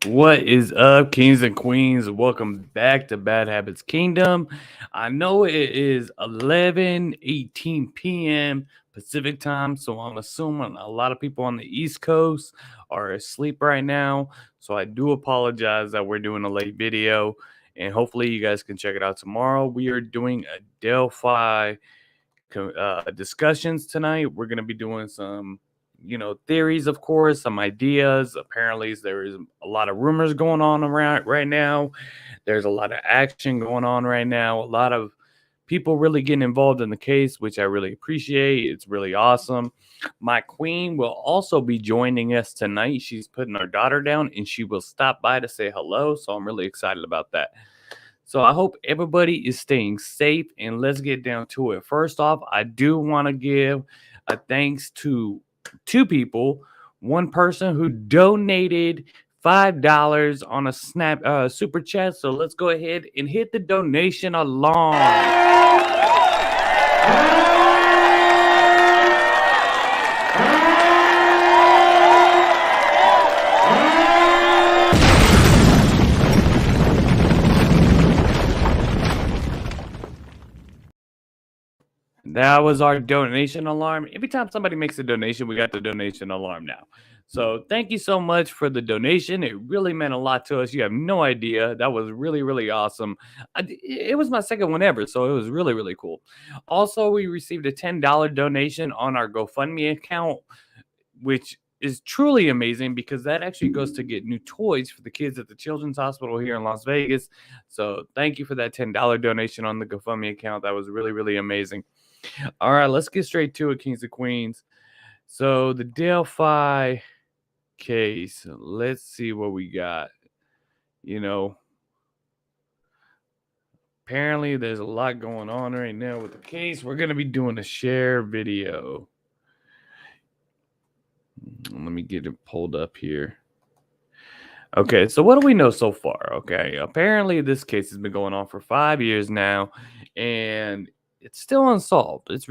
What is up, kings and queens? Welcome back to Bad Habits Kingdom. I know it is 11:18 p.m. Pacific time, so I'm assuming a lot of people on the East Coast are asleep right now. So I do apologize that we're doing a late video, and hopefully you guys can check it out tomorrow. We are doing a Delphi discussions tonight. We're going to be doing some, theories, of course, some ideas. Apparently, there is a lot of rumors going on around right now. There's a lot of action going on right now. A lot of people really getting involved in the case, which I really appreciate. It's really awesome. My queen will also be joining us tonight. She's putting her daughter down and she will stop by to say hello. So I'm really excited about that. So I hope everybody is staying safe and let's get down to it. First off, I do want to give a thanks to two people. One person who donated $5 on a super chat. So let's go ahead and hit the donation alarm. That was our donation alarm. Every time somebody makes a donation, we got the donation alarm now. So thank you so much for the donation. It really meant a lot to us. You have no idea. That was really, really awesome. It was my second one ever, so it was really, really cool. Also, we received a $10 donation on our GoFundMe account, which is truly amazing because that actually goes to get new toys for the kids at the Children's Hospital here in Las Vegas. So thank you for that $10 donation on the GoFundMe account. That was really, really amazing. All right, let's get straight to it, kings and queens. So the Delphi case, let's see what we got. Apparently there's a lot going on right now with the case. We're going to be doing a share video. Let me get it pulled up here. Okay, so what do we know so far? Okay, apparently this case has been going on for 5 years now, and it's still unsolved. It's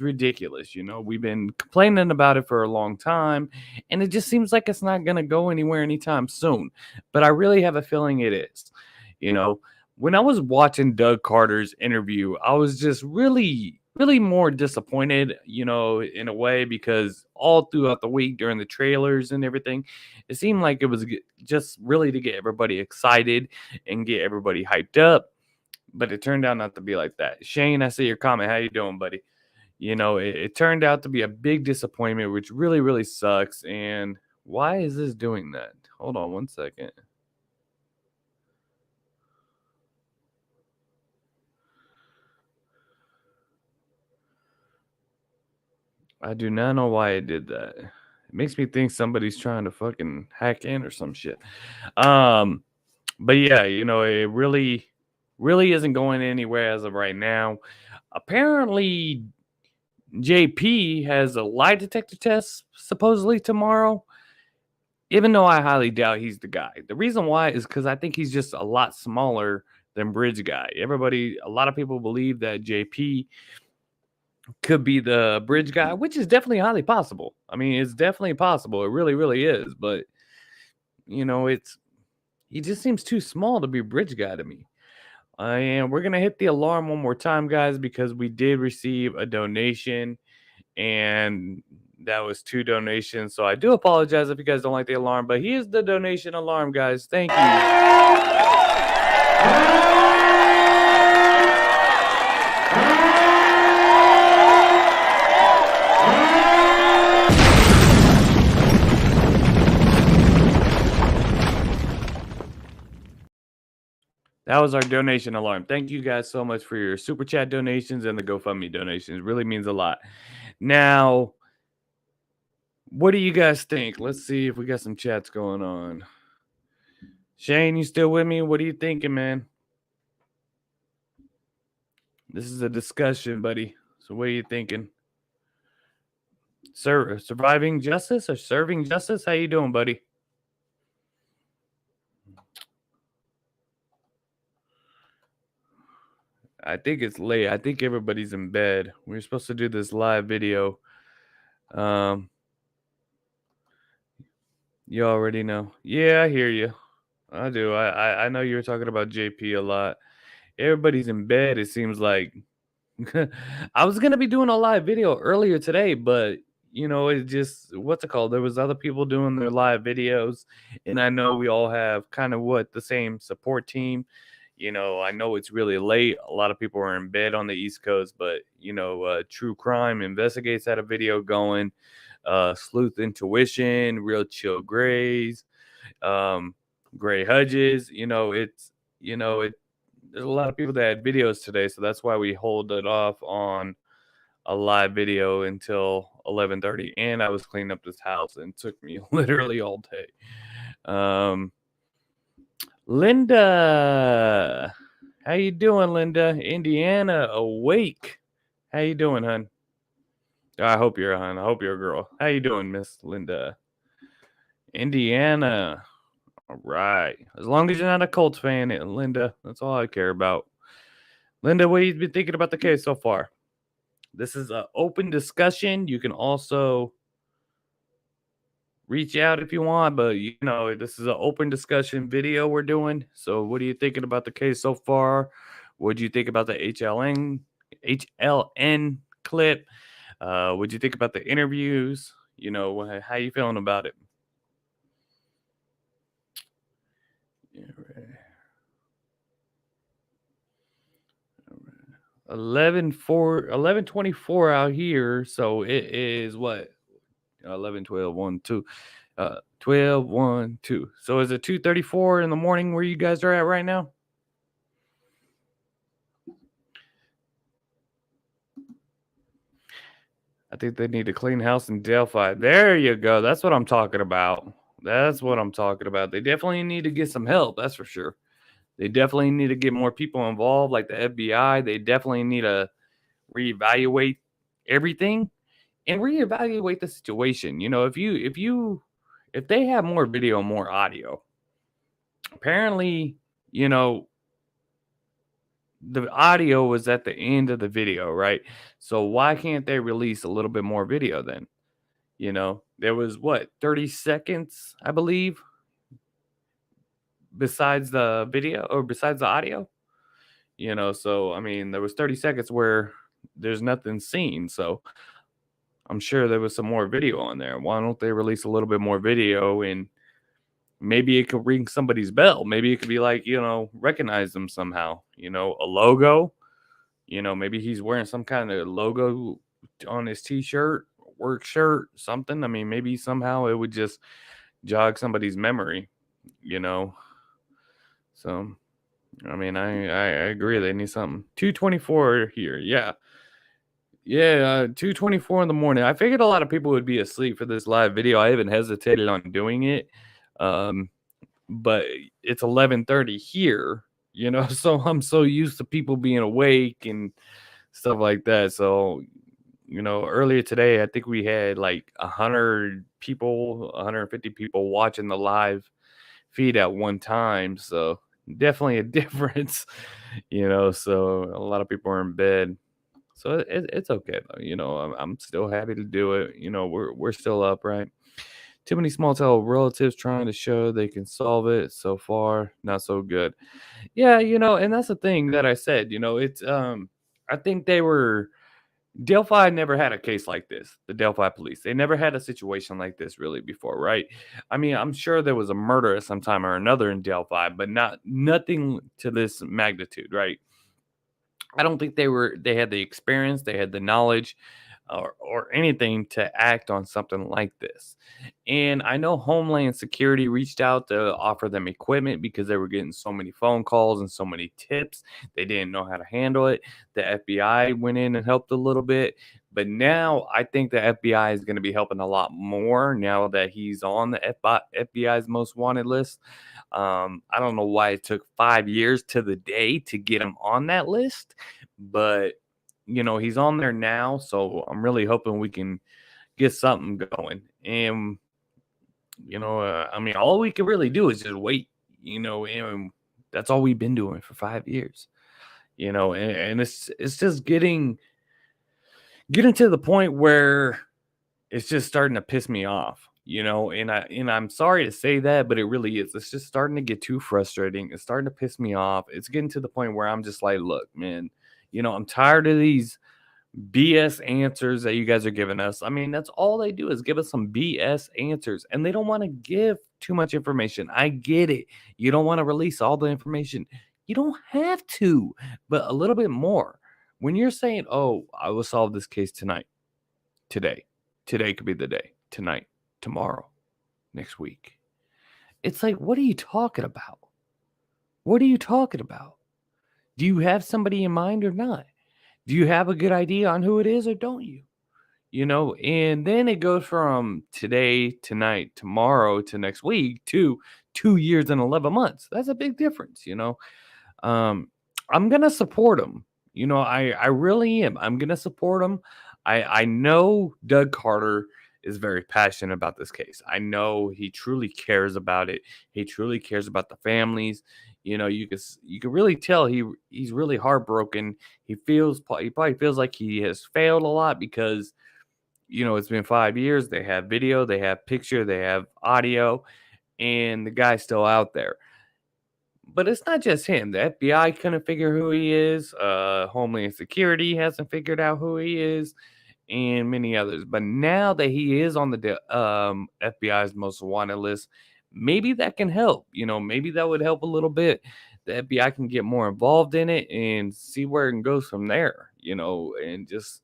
ridiculous. We've been complaining about it for a long time, and it just seems like it's not gonna go anywhere anytime soon. But I really have a feeling it is. You know, when I was watching Doug Carter's interview, I was just really, really more disappointed. In a way because all throughout the week during the trailers and everything, it seemed like it was just really to get everybody excited and get everybody hyped up, but it turned out not to be like that. Shane, I see your comment. How you doing, buddy? It turned out to be a big disappointment, which really, really sucks. And why is this doing that? Hold on one second. I do not know why it did that. It makes me think somebody's trying to fucking hack in or some shit. But yeah, it really, really isn't going anywhere as of right now. Apparently, JP has a lie detector test supposedly tomorrow, even though I highly doubt he's the guy. The reason why is because I think he's just a lot smaller than Bridge Guy. A lot of people believe that JP could be the Bridge Guy, which is definitely highly possible. I mean, it's definitely possible. It really, really is. But, he just seems too small to be Bridge Guy to me. And we're going to hit the alarm one more time, guys, because we did receive a donation and that was 2 donations. So I do apologize if you guys don't like the alarm, but here's the donation alarm, guys. Thank you. That was our donation alarm. Thank you guys so much for your super chat donations and the GoFundMe donations. It really means a lot. Now, what do you guys think? Let's see if we got some chats going on. Shane, you still with me? What are you thinking, man? This is a discussion, buddy. So what are you thinking? Surviving justice or serving justice? How you doing, buddy? I think it's late. I think everybody's in bed. We were supposed to do this live video. You already know. Yeah, I hear you. I do. I know you were talking about JP a lot. Everybody's in bed, it seems like. I was gonna be doing a live video earlier today, but it just what's it called? There was other people doing their live videos, and I know we all have kind of what the same support team. I know it's really late. A lot of people are in bed on the East Coast, but True Crime Investigates had a video going. Sleuth Intuition, Real Chill Grays, um, Gray Hudges. It there's a lot of people that had videos today, so that's why we hold it off on a live video until 11:30. And I was cleaning up this house, and it took me literally all day. Linda, how you doing, Linda? Indiana, awake. How you doing, hun? I hope you're a hun. I hope you're a girl. How you doing, Miss Linda? Indiana. All right. As long as you're not a Colts fan, Linda, that's all I care about. Linda, what have you been thinking about the case so far? This is an open discussion. You can also reach out if you want, but this is an open discussion video we're doing. So, what are you thinking about the case so far? What do you think about the HLN clip? What do you think about the interviews? How you feeling about it? Yeah, right. 11:24 out here, so it is what 11, 12, 1, 2, 12, 1, 2. So is it 2:34 in the morning where you guys are at right now? I think they need to clean house in Delphi. There you go. That's what I'm talking about. That's what I'm talking about. They definitely need to get some help. That's for sure. They definitely need to get more people involved, like the FBI. They definitely need to reevaluate everything and reevaluate the situation. If they have more video, more audio, apparently, the audio was at the end of the video, right? So why can't they release a little bit more video then? There was what 30 seconds, I believe, besides the video or besides the audio. So I mean, there was 30 seconds where there's nothing seen. So I'm sure there was some more video on there. Why don't they release a little bit more video, and maybe it could ring somebody's bell? Maybe it could be like, recognize them somehow, a logo, maybe he's wearing some kind of logo on his t-shirt, work shirt, something. I mean, maybe somehow it would just jog somebody's memory, you know. So, I mean, I agree. They need something. 2:24 here. Yeah. Yeah, 2:24 in the morning. I figured a lot of people would be asleep for this live video. I even hesitated on doing it. Um, but it's 11:30 here, so I'm so used to people being awake and stuff like that. So, earlier today, I think we had like 100 people, 150 people watching the live feed at one time. So, definitely a difference, So, a lot of people are in bed. So, it's okay though. I'm still happy to do it. We're still up, right? Too many small town relatives trying to show they can solve it. So far, not so good. Yeah, and that's the thing that I said. It's I think they were Delphi never had a case like this. The Delphi police, they never had a situation like this really before, right? I mean, I'm sure there was a murder at some time or another in Delphi, but nothing to this magnitude, right? I don't think they had the experience, they had the knowledge or anything to act on something like this. And I know Homeland Security reached out to offer them equipment because they were getting so many phone calls and so many tips. They didn't know how to handle it. The FBI went in and helped a little bit. But now I think the FBI is going to be helping a lot more now that he's on the FBI's most wanted list. I don't know why it took 5 years to the day to get him on that list, but he's on there now, so I'm really hoping we can get something going. And I mean, all we can really do is just wait. And that's all we've been doing for 5 years. And it's just getting to the point where it's just starting to piss me off. I'm sorry to say that, but it really is. It's just starting to get too frustrating. It's starting to piss me off. It's getting to the point where I'm just like, look, man, I'm tired of these BS answers that you guys are giving us. I mean, that's all they do is give us some BS answers, and they don't want to give too much information. I get it. You don't want to release all the information. You don't have to, but a little bit more. When you're saying, "Oh, I will solve this case tonight, today. Today could be the day. Tonight, tomorrow, next week." It's like, what are you talking about? What are you talking about? Do you have somebody in mind or not? Do you have a good idea on who it is or don't you? And then it goes from today, tonight, tomorrow to next week to 2 years and 11 months. That's a big difference. Um, I'm gonna support him. I really am. I'm gonna support him. I know Doug Carter is very passionate about this case. I know he truly cares about it. He truly cares about the families. You can really tell he's really heartbroken. He probably feels like he has failed a lot because it's been 5 years. They have video, they have picture, they have audio, and the guy's still out there. But it's not just him. The FBI couldn't figure who he is. Homeland Security hasn't figured out who he is, and many others. But now that he is on the FBI's most wanted list, maybe that can help. Maybe that would help a little bit. The FBI can get more involved in it and see where it goes from there. And just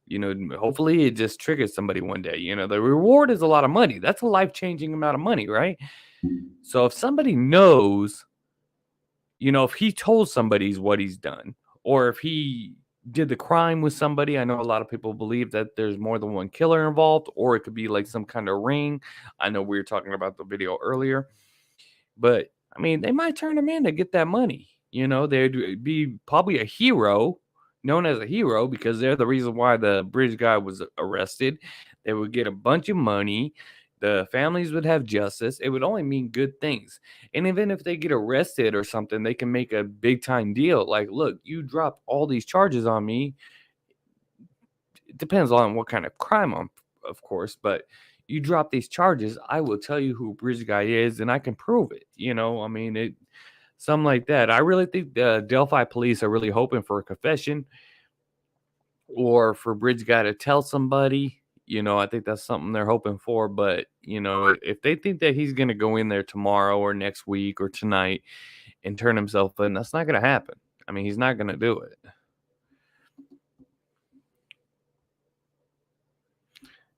hopefully it just triggers somebody one day. The reward is a lot of money. That's a life-changing amount of money, right? So if somebody knows, if he told somebody what he's done, or if he did the crime with somebody, I know a lot of people believe that there's more than one killer involved, or it could be like some kind of ring. I know we were talking about the video earlier, but I mean, they might turn him in to get that money. They'd be probably a hero, known as a hero, because they're the reason why the bridge guy was arrested. They would get a bunch of money. The families would have justice. It would only mean good things. And even if they get arrested or something, they can make a big time deal. Like, look, you dropped all these charges on me. It depends on what kind of crime of course, but you drop these charges, I will tell you who Bridge Guy is, and I can prove it. I mean, something like that. I really think the Delphi police are really hoping for a confession or for Bridge Guy to tell somebody. I think that's something they're hoping for. But, if they think that he's going to go in there tomorrow or next week or tonight and turn himself in, that's not going to happen. I mean, he's not going to do it.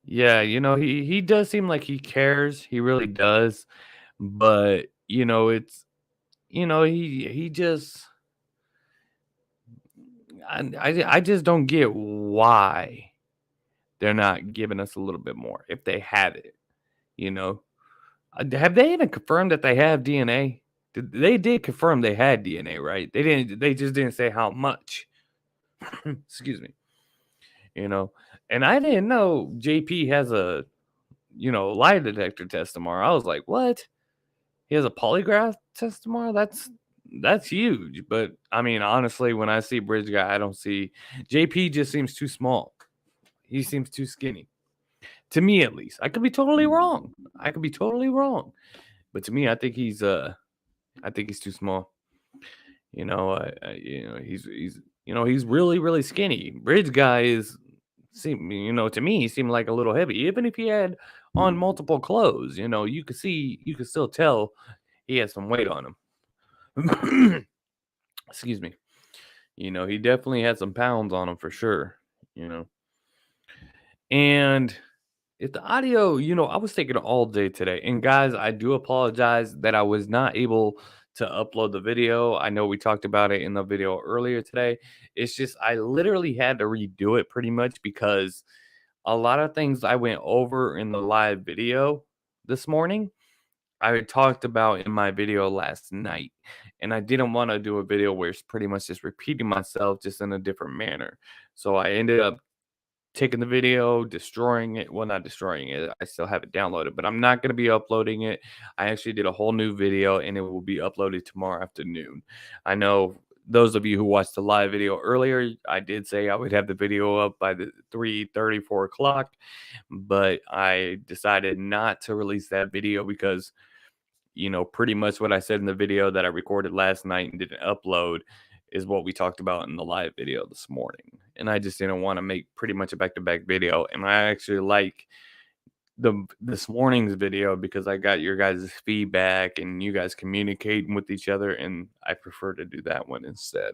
Yeah, he does seem like he cares. He really does. But, it's, he just, I just don't get why they're not giving us a little bit more if they have it, you know? Have they even confirmed that they have DNA? They did confirm they had DNA, right? They just didn't say how much. Excuse me. You know, and I didn't know JP has a, lie detector test tomorrow. I was like, what? He has a polygraph test tomorrow? That's huge. But I mean, honestly, when I see Bridge Guy, I don't see JP just seems too small. He seems too skinny. To me at least. I could be totally wrong. But to me, I think he's too small. He's really really skinny. Bridge Guy to me he seemed like a little heavy. Even if he had on multiple clothes, you could still tell he had some weight on him. Excuse me. He definitely had some pounds on him for sure, you know. And if the audio, I was taking it all day today. And guys, I do apologize that I was not able to upload the video. I know we talked about it in the video earlier today. It's just I literally had to redo it pretty much because a lot of things I went over in the live video this morning, I had talked about in my video last night. And I didn't want to do a video where it's pretty much just repeating myself just in a different manner. So I ended up taking the video, destroying it. Well, not destroying it. I still have it downloaded, but I'm not going to be uploading it. I actually did a whole new video and it will be uploaded tomorrow afternoon. I know those of you who watched the live video earlier, I did say I would have the video up by the 3:30, 4 o'clock, but I decided not to release that video because, pretty much what I said in the video that I recorded last night and didn't upload is what we talked about in the live video this morning. And I just didn't want to make pretty much a back-to-back video. And I actually like this morning's video because I got your guys' feedback and you guys communicating with each other, and I prefer to do that one instead.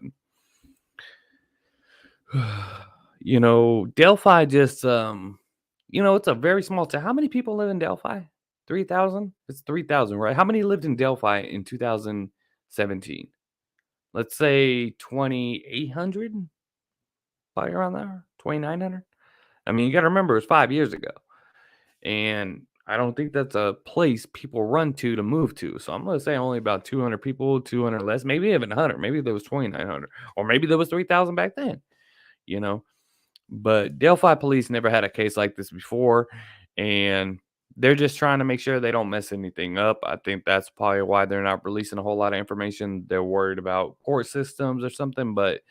Delphi just it's a very small town. How many people live in Delphi? 3,000? It's 3,000, right? How many lived in Delphi in 2017? Let's say 2,800, probably around there, 2,900. I mean, you got to remember it's 5 years ago. And I don't think that's a place people run to move to. So I'm going to say only about 200 people, 200 less, maybe even 100. Maybe there was 2,900, or maybe there was 3,000 back then, you know. But Delphi police never had a case like this before, and they're just trying to make sure they don't mess anything up. I think that's probably why they're not releasing a whole lot of information. They're worried about court systems or something. But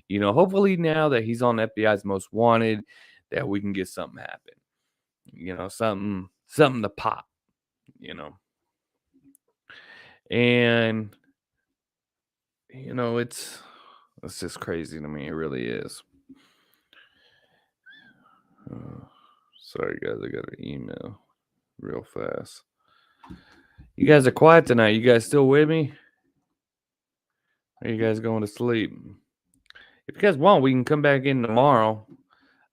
hopefully now that he's on FBI's most wanted, that we can get something happen. Something to pop. And it's just crazy to me. It really is. Sorry, guys. I got an email real fast. You guys are quiet tonight. You guys still with me? Are you guys going to sleep? If you guys want, we can come back in tomorrow.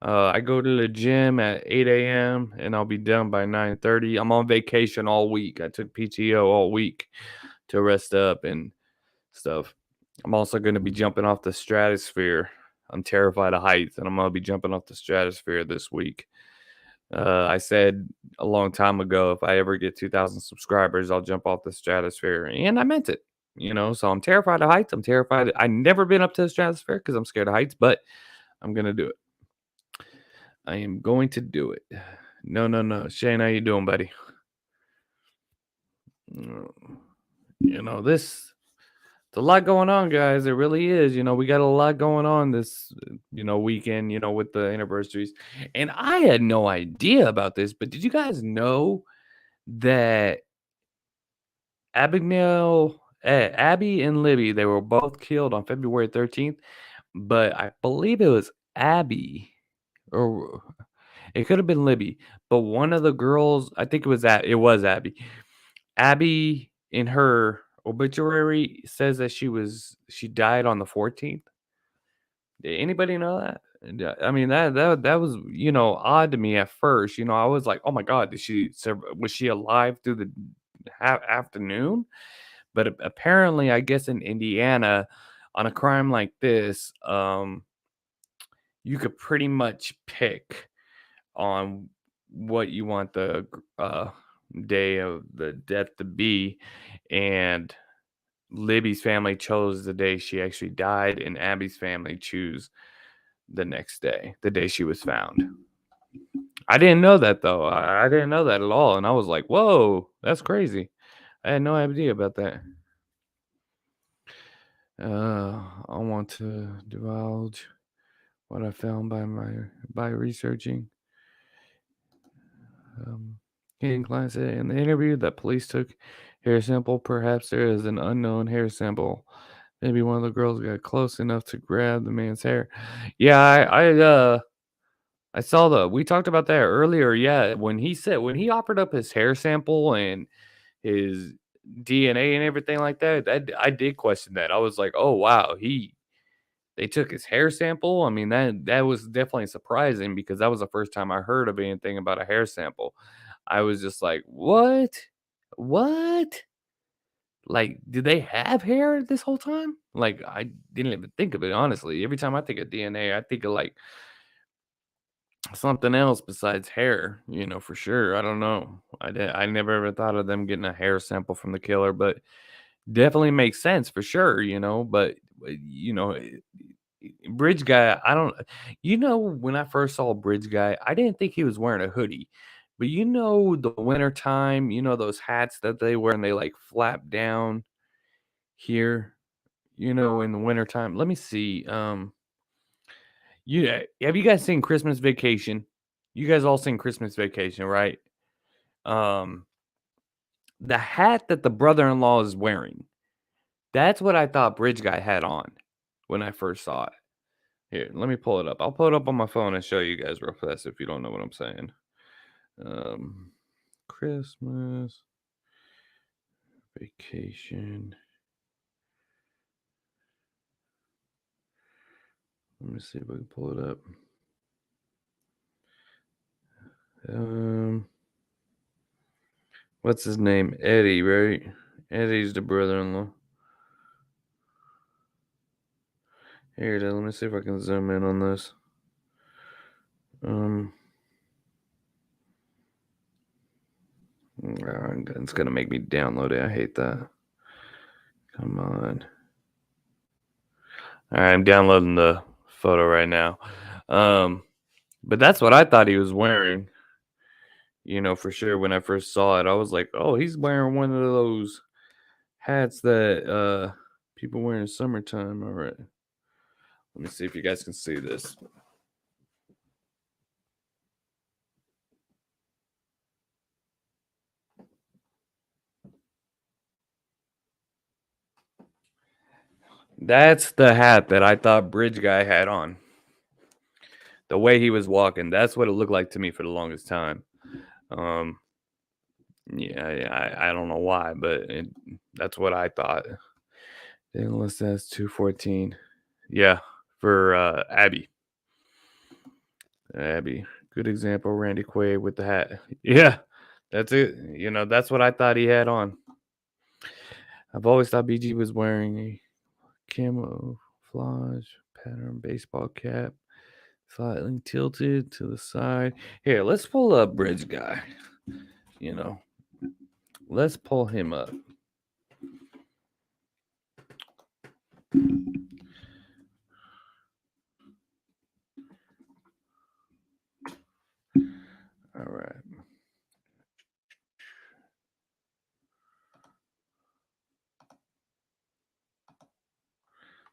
I go to the gym at 8 a.m. and I'll be done by 9:30. I'm on vacation all week. I took PTO all week to rest up and stuff. I'm also going to be jumping off the stratosphere. I'm terrified of heights, and I'm going to be jumping off the stratosphere this week. I said a long time ago, if I ever get 2,000 subscribers, I'll jump off the stratosphere, and I meant it. So I'm terrified of heights. I'm terrified. I've never been up to the stratosphere because I'm scared of heights, but I'm going to do it. I am going to do it. No. Shane, how you doing, buddy? It's a lot going on, guys. It really is. We got a lot going on this, weekend, with the anniversaries. And I had no idea about this, but did you guys know that Abby and Libby, they were both killed on February 13th, but I believe it was Abby, or it could have been Libby, but one of the girls, I think it was Abby. Abby, in her obituary, says that she died on the 14th. Did anybody know that? I mean, that was odd to me at first. I was like, oh my god, was she alive through the afternoon? But apparently, I guess in Indiana, on a crime like this, you could pretty much pick on what you want the day of the death to be, and Libby's family chose the day she actually died, and Abby's family choose the next day, the day she was found. I didn't know that, though. I didn't know that at all, and I was like, whoa, that's crazy. I had no idea about that. I want to divulge what I found by researching. King Klein said in the interview that police took hair sample. Perhaps there is an unknown hair sample. Maybe one of the girls got close enough to grab the man's hair. Yeah, I saw we talked about that earlier. Yeah, when he offered up his hair sample and his DNA and everything like that, I did question that. I was like, oh wow, they took his hair sample. I mean, that was definitely surprising because that was the first time I heard of anything about a hair sample. I was just like, what? What? Like, did they have hair this whole time? Like, I didn't even think of it, honestly. Every time I think of DNA, I think of like something else besides hair, for sure. I don't know. I never ever thought of them getting a hair sample from the killer, but definitely makes sense for sure, but Bridge Guy, I don't when I first saw Bridge Guy, I didn't think he was wearing a hoodie. But the winter time, those hats that they wear and they like flap down here. in the wintertime. Let me see. Have you guys seen Christmas Vacation? You guys all seen Christmas Vacation, right? Um, the hat that the brother-in-law is wearing. That's what I thought Bridge Guy had on when I first saw it. Here, let me pull it up. I'll pull it up on my phone and show you guys real fast if you don't know what I'm saying. Um, Christmas Vacation. Let me see if I can pull it up. What's his name? Eddie, right? Eddie's the brother-in-law. Here it is. Let me see if I can zoom in on this. It's gonna make me download it. I hate that. Come on. All right, I'm downloading the photo right now. But that's what I thought he was wearing. For sure. When I first saw it, I was like, "Oh, he's wearing one of those hats that people wear in summertime." All right. Let me see if you guys can see this. That's the hat that I thought Bridge Guy had on. The way he was walking, that's what it looked like to me for the longest time. Yeah, I don't know why, but that's what I thought. Unless that's 214. Yeah, for Abby. Abby. Good example, Randy Quaid with the hat. Yeah, that's it. That's what I thought he had on. I've always thought BG was wearing a camouflage pattern baseball cap, slightly tilted to the side. Here, let's pull up Bridge Guy. Let's pull him up. All right.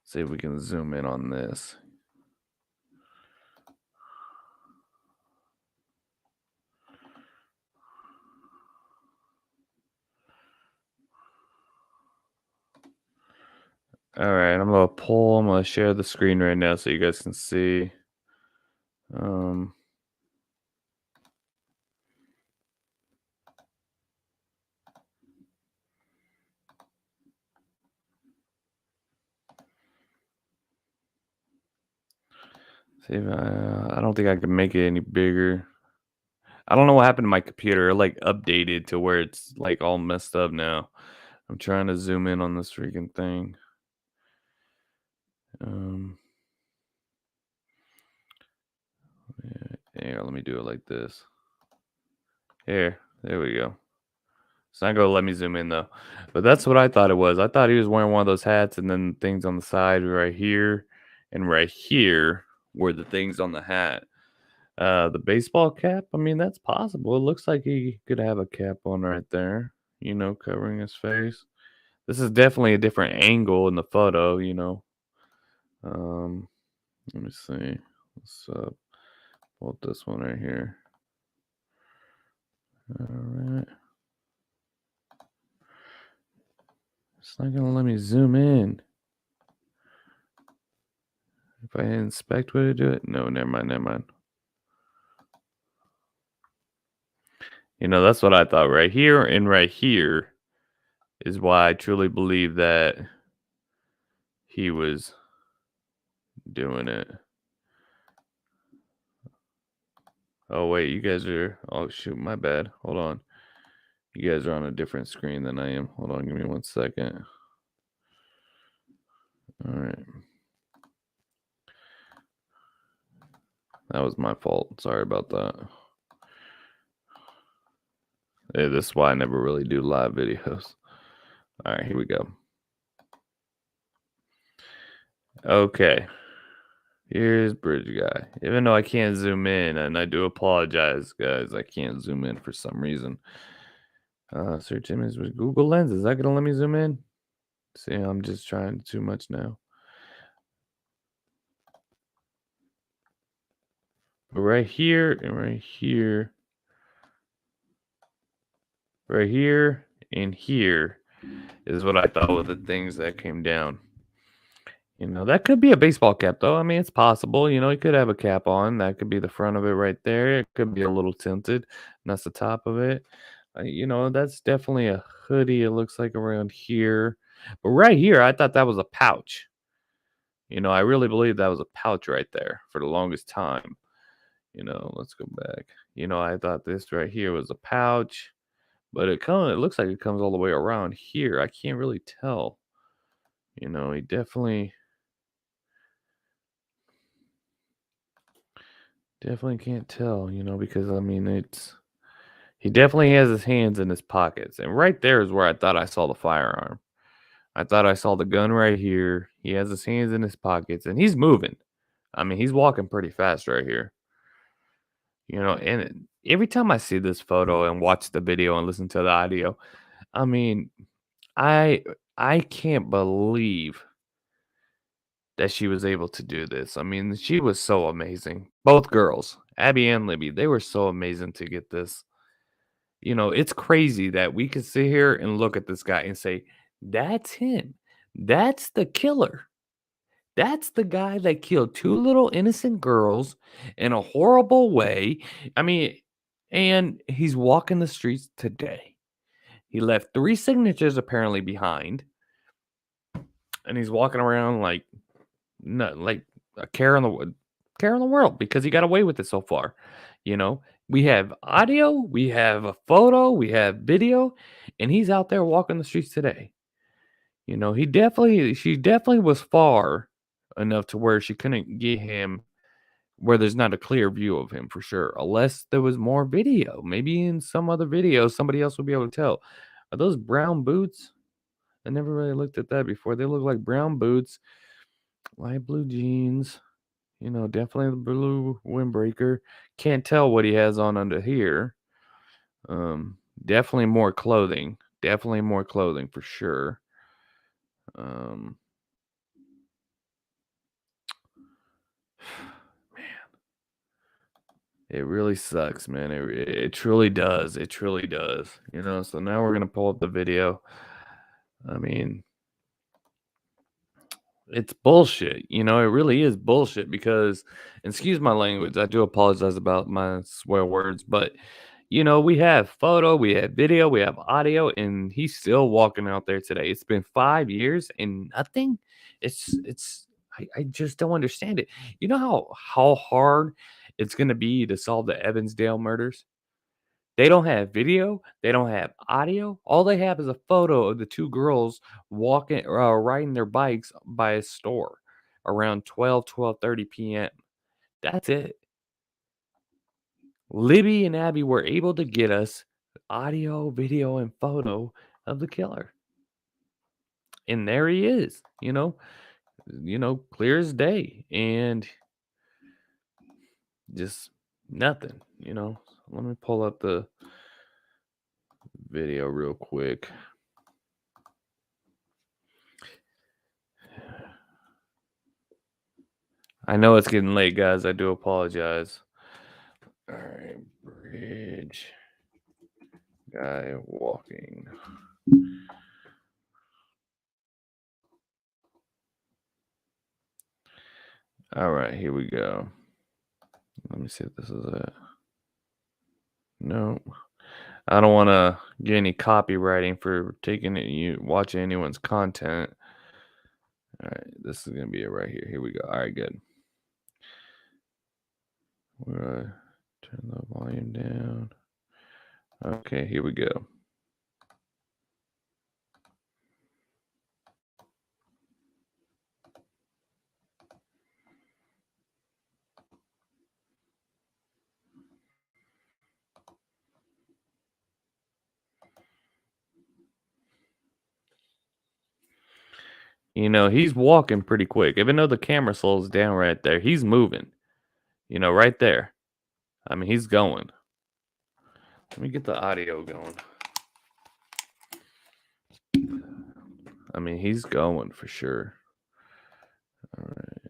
See if we can zoom in on this. All right, I'm gonna share the screen right now so you guys can see. See if I don't think I can make it any bigger. I don't know what happened to my computer. It updated to where it's all messed up now. I'm trying to zoom in on this freaking thing. Yeah, let me do it like this. There we go. It's not gonna let me zoom in though. But that's what I thought it was. I thought he was wearing one of those hats, and then things on the side right here and right here were the things on the hat. The baseball cap, I mean, that's possible. It looks like he could have a cap on right there, covering his face. This is definitely a different angle in the photo, Let me see. Let's pull up this one right here. All right. It's not gonna let me zoom in. If I inspect, would it do it? No, never mind. That's what I thought. Right here and right here is why I truly believe that he was doing it. Oh, wait, you guys are... Oh, shoot, my bad. Hold on. You guys are on a different screen than I am. Hold on, give me 1 second. All right. That was my fault. Sorry about that. Hey, this is why I never really do live videos. All right, here we go. Okay. Here's Bridge Guy. Even though I can't zoom in, and I do apologize, guys. I can't zoom in for some reason. Search image with Google Lens. Is that going to let me zoom in? See, I'm just trying too much now. But right here and right here and here is what I thought were the things that came down. That could be a baseball cap, though. I mean, it's possible. He could have a cap on. That could be the front of it right there. It could be a little tinted. And that's the top of it. That's definitely a hoodie. It looks like around here. But right here, I thought that was a pouch. I really believe that was a pouch right there for the longest time. Let's go back. I thought this right here was a pouch, but it looks like it comes all the way around here. I can't really tell. He definitely can't tell, because I mean he definitely has his hands in his pockets. And right there is where I thought I saw the firearm. I thought I saw the gun right here. He has his hands in his pockets and he's moving. I mean, he's walking pretty fast right here. And every time I see this photo and watch the video and listen to the audio, I mean, I I can't believe that she was able to do this. I mean, she was so amazing. Both girls, Abby and Libby, they were so amazing to get this. It's crazy that we could sit here and look at this guy and say, that's him. That's the killer. That's the guy that killed two little innocent girls in a horrible way. I mean, and he's walking the streets today. He left three signatures apparently behind, and he's walking around like not like a care in the world because he got away with it so far. You know, we have audio, we have a photo, we have video, and he's out there walking the streets today. She definitely was far enough to where she couldn't get him where there's not a clear view of him for sure, unless there was more video. Maybe in some other video, somebody else would be able to tell. Are those brown boots? I never really looked at that before. They look like brown boots, light blue jeans. Definitely the blue windbreaker. Can't tell what he has on under here. Definitely more clothing. Definitely more clothing for sure. Um, it really sucks, man. It truly does. It truly does. So now we're gonna pull up the video. I mean, it's bullshit. It really is bullshit because, excuse my language, I do apologize about my swear words, but we have photo, we have video, we have audio, and he's still walking out there today. It's been 5 years and nothing. I just don't understand it. You know how hard it's gonna be to solve the Evansdale murders? They don't have video, they don't have audio. All they have is a photo of the two girls walking riding their bikes by a store around 12:30 PM. That's it. Libby and Abby were able to get us audio, video, and photo of the killer. And there he is, clear as day. And just nothing. Let me pull up the video real quick. I know it's getting late, guys. I do apologize. All right, bridge guy walking. All right, here we go. Let me see if this is it. No, I don't want to get any copywriting for watching anyone's content. All right, this is gonna be it right here. Here we go. All right, good. We're turn the volume down. Okay, here we go. He's walking pretty quick. Even though the camera slows down right there, he's moving. Right there. I mean, he's going. Let me get the audio going. I mean, he's going for sure. All right.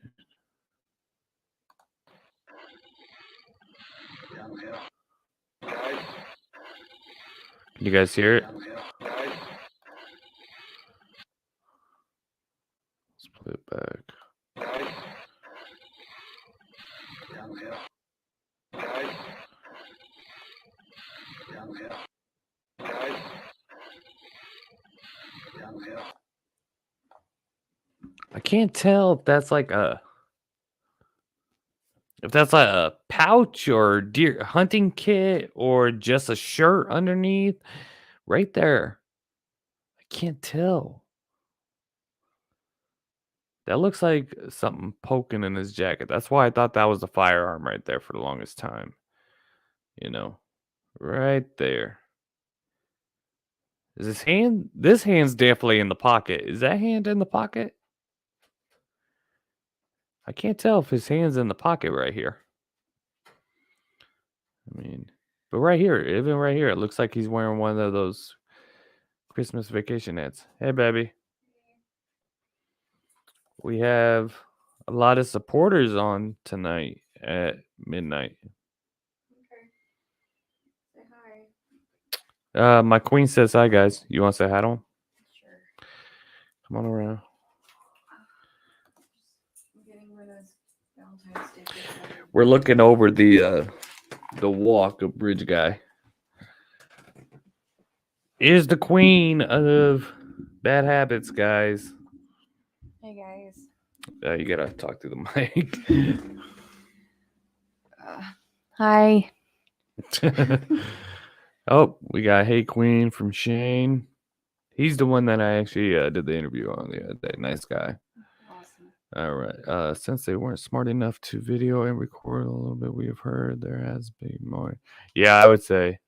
You guys hear it? Let's play it back. I can't tell if that's like a pouch or deer hunting kit or just a shirt underneath. Right there. I can't tell. That looks like something poking in his jacket. That's why I thought that was a firearm right there for the longest time. You know, right there. Is his hand? This hand's definitely in the pocket. Is that hand in the pocket? I can't tell if his hand's in the pocket right here. I mean, but right here, even right here, it looks like he's wearing one of those Christmas vacation hats. Hey, baby. We have a lot of supporters on tonight at midnight. Okay. Say hi. My queen says hi, guys. You want to say hi to him? Sure. Come on around. I'm getting rid of Valentine's Day gift. We're looking over the walk of Bridge Guy. Is the queen of bad habits, guys. Hey guys. You gotta talk to the mic. Hi. Oh, we got Hey Queen from Shane. He's the one that I actually did the interview on the other day. Nice guy. Awesome. All right. Since they weren't smart enough to video and record a little bit, we have heard there has been more. Yeah, I would say.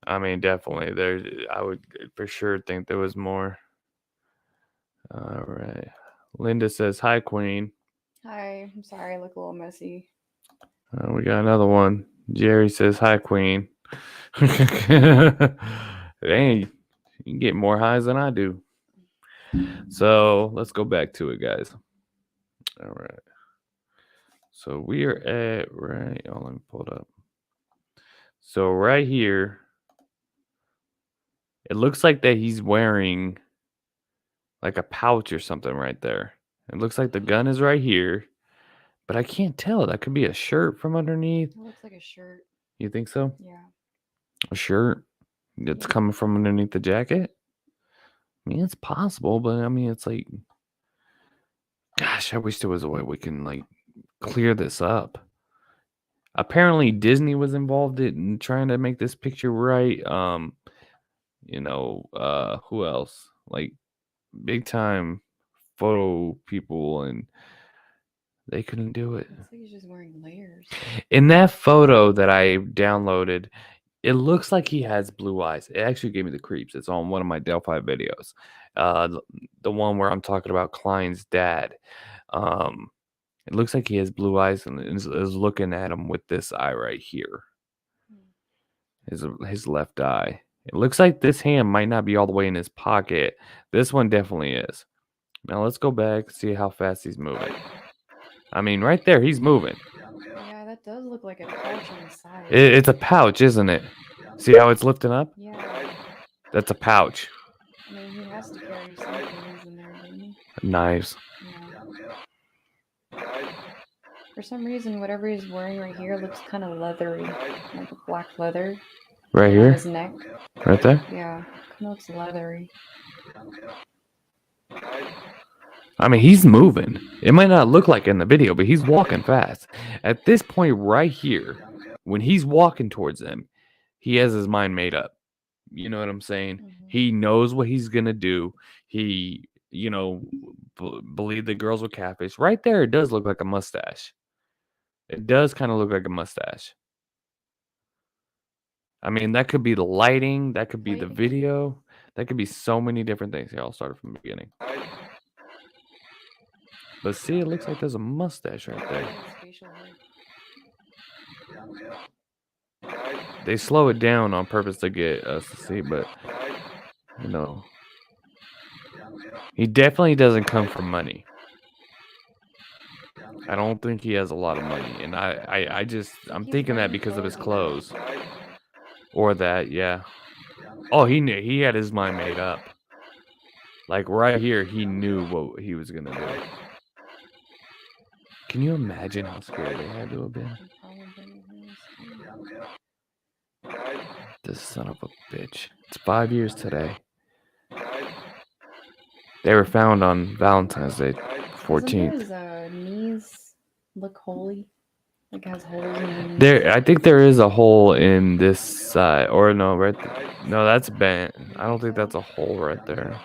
I mean, definitely. I would for sure think there was more. All right. Linda says, hi, Queen. Hi. I'm sorry, I look a little messy. We got another one. Jerry says, hi, Queen. Dang, you can get more highs than I do. So let's go back to it, guys. All right. So we are at right. Oh, let me pull it up. So right here, it looks like that he's wearing like a pouch or something right there. It looks like the gun is right here, but I can't tell. That could be a shirt from underneath. It looks like a shirt. You think so? Yeah. A shirt that's coming from underneath the jacket? I mean, it's possible, but I mean, it's like, gosh, I wish there was a way we can like clear this up. Apparently, Disney was involved in trying to make this picture right. Who else? Like big time photo people, and they couldn't do it. Looks like he's just wearing layers. In that photo that I downloaded, it looks like he has blue eyes. It actually gave me the creeps. It's on one of my Delphi videos. The one where I'm talking about Klein's dad. It looks like he has blue eyes and is looking at him with this eye right here. His left eye. It looks like this hand might not be all the way in his pocket. This one definitely is. Now let's go back and see how fast he's moving. I mean, right there, he's moving. Yeah, that does look like a pouch on the side. It's a pouch, isn't it? See how it's lifting up? Yeah. That's a pouch. I mean, he has to carry some things in there, doesn't he? Knives. Yeah. For some reason, whatever he's wearing right here looks kind of leathery, like a black leather. Right on here? his neck. Right there? Yeah, kind of looks leathery. I mean, he's moving. It might not look like in the video, but he's walking fast. At this point right here, when he's walking towards them, he has his mind made up. You know what I'm saying? Mm-hmm. He knows what he's going to do. He, believe the girls were catfish. Right there, it does look like a mustache. It does kind of look like a mustache. I mean, that could be the lighting. That could be the video. That could be so many different things. Here, I'll start from the beginning. But see, it looks like there's a mustache right there. They slow it down on purpose to get us to see, but, He definitely doesn't come from money. I don't think he has a lot of money, and I'm thinking that because of his clothes, or that, yeah. Oh, he had his mind made up. Like right here, he knew what he was gonna do. Can you imagine how scared they had to have been? This son of a bitch. It's 5 years today. They were found on Valentine's Day, 14th. Doesn't his knees look holy? Like it has holes in the knees. There, I think there is a hole in this side, or no, right? No, that's bent. I don't think that's a hole right there.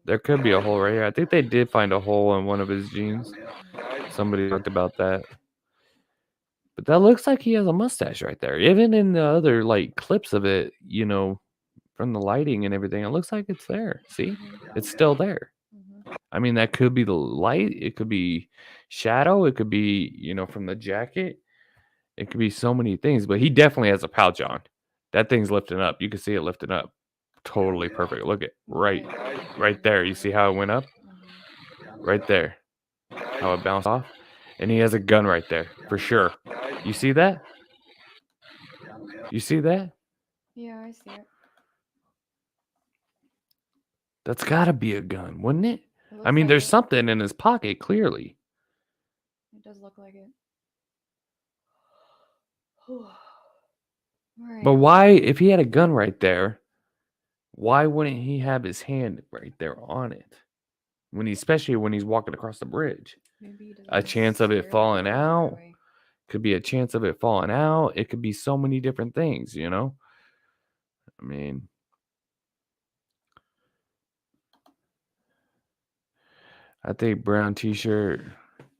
There could be a hole right here. I think they did find a hole in one of his jeans. Somebody talked about that. But that looks like he has a mustache right there. Even in the other like clips of it, you know, from the lighting and everything, it looks like it's there. See? It's still there. I mean, that could be the light, it could be shadow, it could be, you know, from the jacket. It could be so many things, but he definitely has a pouch on. That thing's lifting up. You can see it lifting up. Totally perfect. Look at right there. You see how it went up? Right there. How it bounced off? And he has a gun right there, for sure. You see that? You see that? Yeah, I see it. That's gotta be a gun, wouldn't it? I mean, there's something in his pocket, clearly. It does look like it. But why, if he had a gun right there, why wouldn't he have his hand right there on it? Especially when he's walking across the bridge. A chance of it falling out. Could be a chance of it falling out. It could be so many different things, you know? I mean, I think brown t-shirt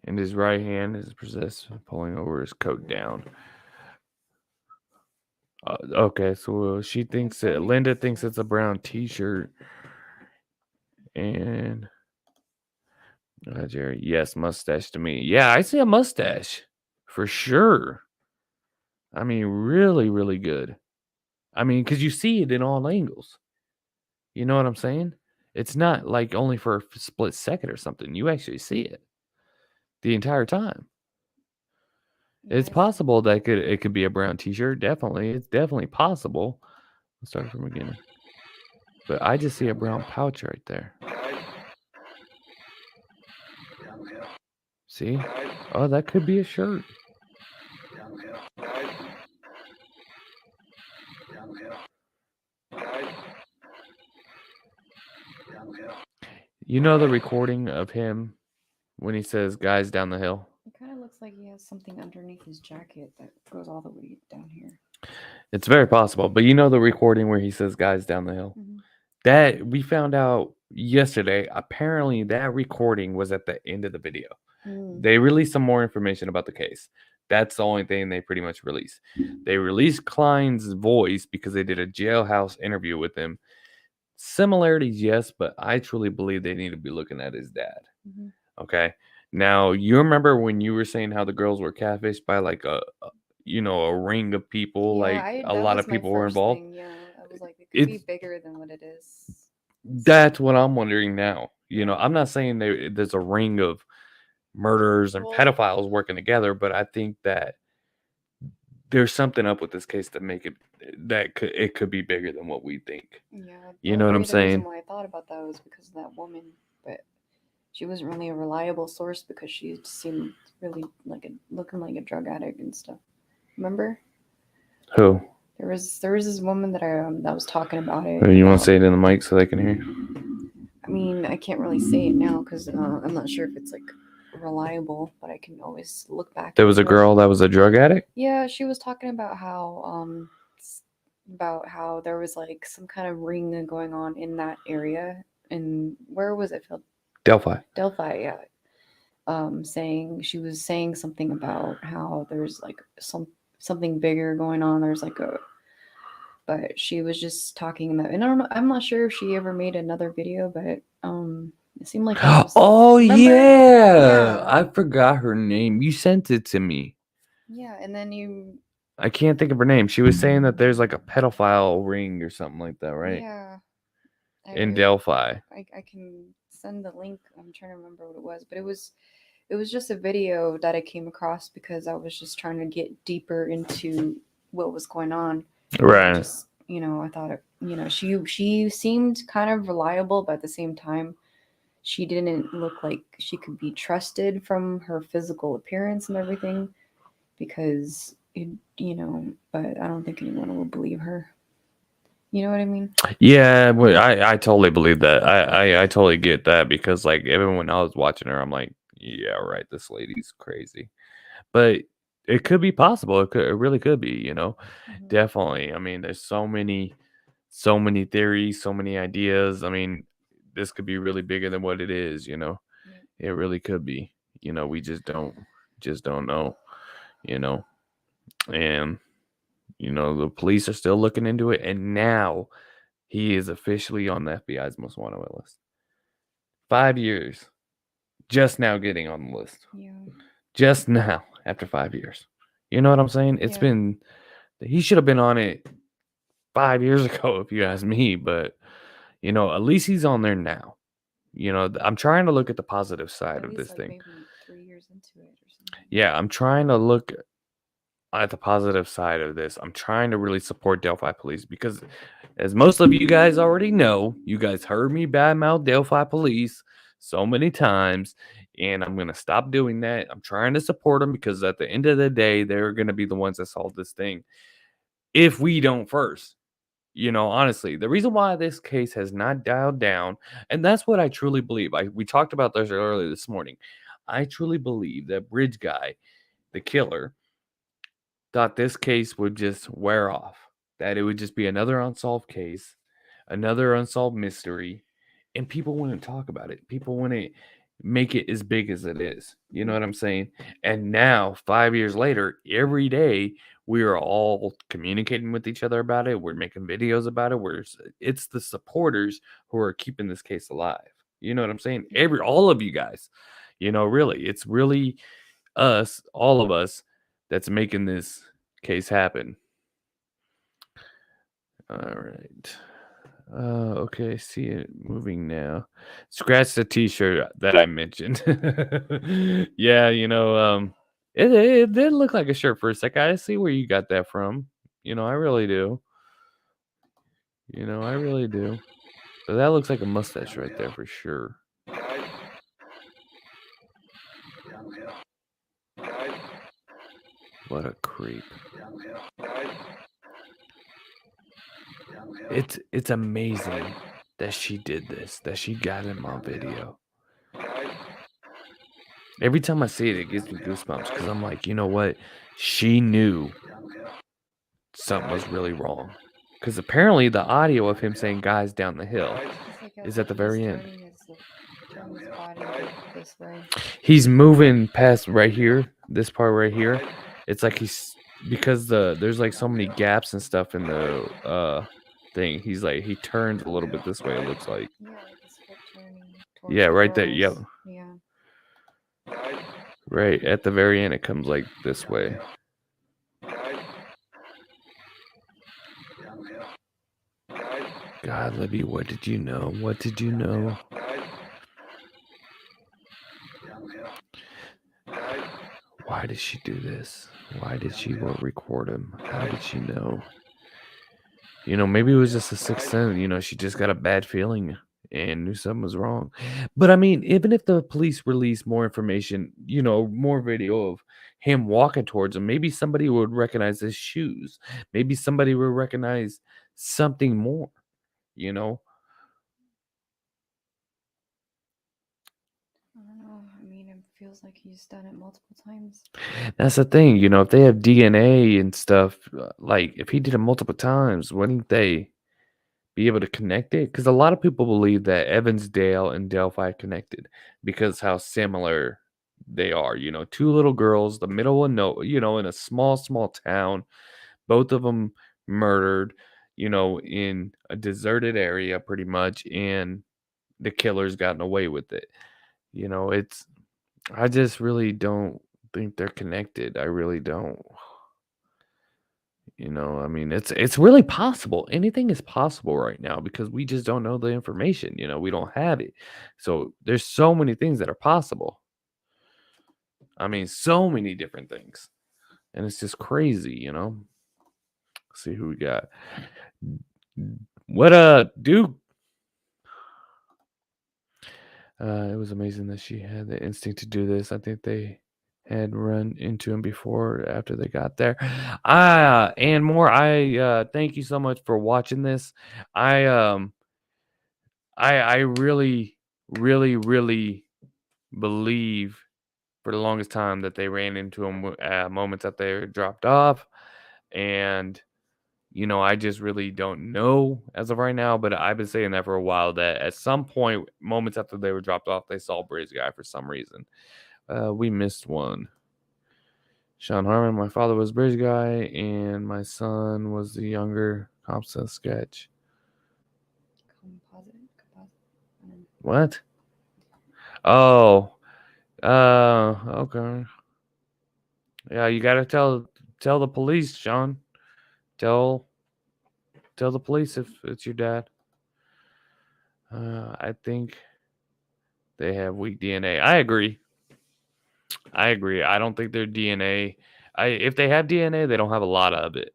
in his right hand is possessed, pulling over his coat down. Okay, so she thinks that Linda thinks it's a brown t-shirt. And Jerry, yes, mustache to me. Yeah, I see a mustache for sure. I mean, really, really good. I mean, because you see it in all angles. You know what I'm saying? It's not like only for a split second or something. You actually see it the entire time. It's possible that it could be a brown t-shirt. Definitely. It's definitely possible. Let's start from the beginning. But I just see a brown pouch right there. See? Oh, that could be a shirt. You know the recording of him when he says guys down the hill? It kind of looks like he has something underneath his jacket that goes all the way down here. It's very possible. But you know the recording where he says guys down the hill? Mm-hmm. That we found out yesterday. Apparently that recording was at the end of the video. They released some more information about the case. That's the only thing they pretty much released. They released Klein's voice because they did a jailhouse interview with him. Similarities, yes, but I truly believe they need to be looking at his dad. Mm-hmm. Okay. Now, you remember when you were saying how the girls were catfished by like a ring of people, like a lot of people were involved? Yeah, I was like, it could be bigger than what it is. That's what I'm wondering now. You know, I'm not saying there's a ring of murderers and pedophiles working together, but I think that there's something up with this case to make it could be bigger than what we think. Yeah, you know what I'm saying? The reason why I thought about that was because of that woman, but she wasn't really a reliable source because she seemed really looking like a drug addict and stuff. Remember? Who? There was this woman that that was talking about it. You want to say it in the mic so they can hear? I mean, I can't really say it now because I'm not sure if it's like reliable, but I can always look back. There was a girl that was a drug addict? Yeah, she was talking about how there was like some kind of ring going on in that area. And where was it, Phil? Delphi, yeah. She was saying something about how there's like something bigger going on. There's like but she was just talking about, and I don't know, I'm not sure if she ever made another video, but it seemed like yeah, I forgot her name. You sent it to me. Yeah, and then I can't think of her name. She was saying that there's like a pedophile ring or something like that, right? Yeah. in Delphi. I can send the link. I'm trying to remember what it was, but it was just a video that I came across because I was just trying to get deeper into what was going on. I Right. just, I thought, she seemed kind of reliable, but at the same time, she didn't look like she could be trusted from her physical appearance and everything because but I don't think anyone will believe her. You know what I mean? Yeah, well, I totally believe that. I totally get that because like even when I was watching her, I'm like, yeah, right, this lady's crazy. But it could be possible. It really could be, Hmm. Definitely. I mean, there's so many theories, so many ideas. I mean, this could be really bigger than what it is. Yeah. It really could be. We just don't know, you know. And the police are still looking into it, and now he is officially on the FBI's most wanted list. 5 years, just now getting on the list. Yeah. Just now, after 5 years. You know what I'm saying? Yeah. He should have been on it 5 years ago, if you ask me. But at least he's on there now. I'm trying to look at the positive side At of least this like thing. maybe 3 years into it or something. Yeah, I'm trying to look at the positive side of this. I'm trying to really support Delphi Police because, as most of you guys already know, you guys heard me badmouth Delphi Police so many times, and I'm gonna stop doing that. I'm trying to support them because at the end of the day, they're gonna be the ones that solve this thing if we don't first. Honestly, the reason why this case has not dialed down, and that's what I truly believe. We talked about this earlier this morning. I truly believe that Bridge Guy, the killer, thought this case would just wear off, that it would just be another unsolved case, another unsolved mystery, and people wouldn't talk about it. People wouldn't make it as big as it is. You know Mhm. what I'm saying? And now, 5 years later, every day we are all communicating with each other about it. We're making videos about it. It's the supporters who are keeping this case alive. You know what I'm saying? Yeah. All of you guys. Really, it's really us, all of us, that's making this case happen. All right. Okay, see it moving now. Scratch the T-shirt that I mentioned. Yeah, it did look like a shirt for a second. I see where you got that from. I really do. I really do. But that looks like a mustache right there for sure. What a creep. It's amazing that she did this, that she got him on video. Every time I see it, it gives me goosebumps because I'm like, you know what? She knew something was really wrong. Because apparently the audio of him saying "guys down the hill" It's like is at the very end. turning his body this way. He's moving past right here, this part right here. It's like he's because there's like so many gaps and stuff in the thing. He's like he turns a little bit this way. It looks like Yeah, like his foot turning towards yeah, the right there. Yep, girls. Yeah. right at the very end. It comes like this way. God, Libby, what did you know? What did you know? Why did she do this? Why did she record him? How did she know? Maybe it was just a sixth sense. She just got a bad feeling and knew something was wrong. But I mean, even if the police release more information, more video of him walking towards him, maybe somebody would recognize his shoes. Maybe somebody would recognize something more, you know? I don't know. I mean, it feels like he's done it multiple times. That's the thing, if they have DNA and stuff, like if he did it multiple times, wouldn't they be able to connect it? Because a lot of people believe that Evansdale and Delphi connected because how similar they are. Two little girls, the middle of no, in a small town, both of them murdered, in a deserted area pretty much, and the killer's gotten away with it. It's I just really don't think they're connected. I really don't. You know, I mean, it's really possible. Anything is possible right now because we just don't know the information. You know, we don't have it. So there's so many things that are possible. I mean, so many different things, and it's just crazy. You know. Let's see who we got. What Duke? It was amazing that she had the instinct to do this. I think they had run into him before or after they got there. And more. I thank you so much for watching this. I um I really really believe for the longest time that they ran into him moments that they were dropped off, and you know, I just really don't know as of right now, but I've been saying that for a while that at some point, moments after they were dropped off, they saw Bridge Guy for some reason. We missed one. Sean Harmon, my father was Bridge Guy, and my son was the younger Compton sketch. What? Oh, okay. Yeah, you gotta tell the police, Sean. Tell the police if it's your dad. I think they have weak DNA. I agree. I don't think their DNA. If they have DNA, they don't have a lot of it.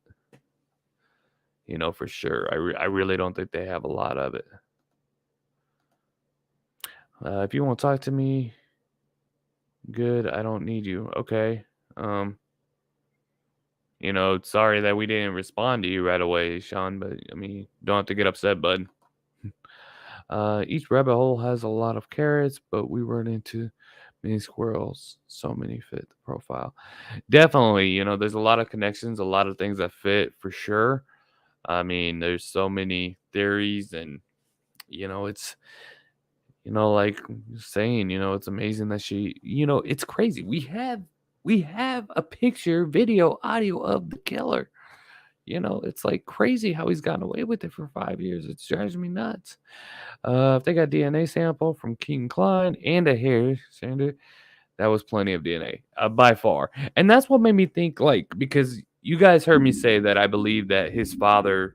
You know, for sure. I really don't think they have a lot of it. If you want to talk to me, good. I don't need you. Okay. You know, sorry that we didn't respond to you right away, Sean. But I mean, don't have to get upset, bud. Each rabbit hole has a lot of carrots, but we run into many squirrels. So many fit the profile. Definitely, you know, there's a lot of connections, a lot of things that fit for sure. I mean, there's so many theories, and you know, it's like saying, you know, it's amazing that she, you know, it's crazy. We have a picture, video, audio of the killer. You know, it's like crazy how he's gotten away with it for 5 years. It drives me nuts. If they got DNA sample from Keaton Klein and a hair sander, that was plenty of DNA, by far. And that's what made me think, like, because you guys heard me say that I believe that his father.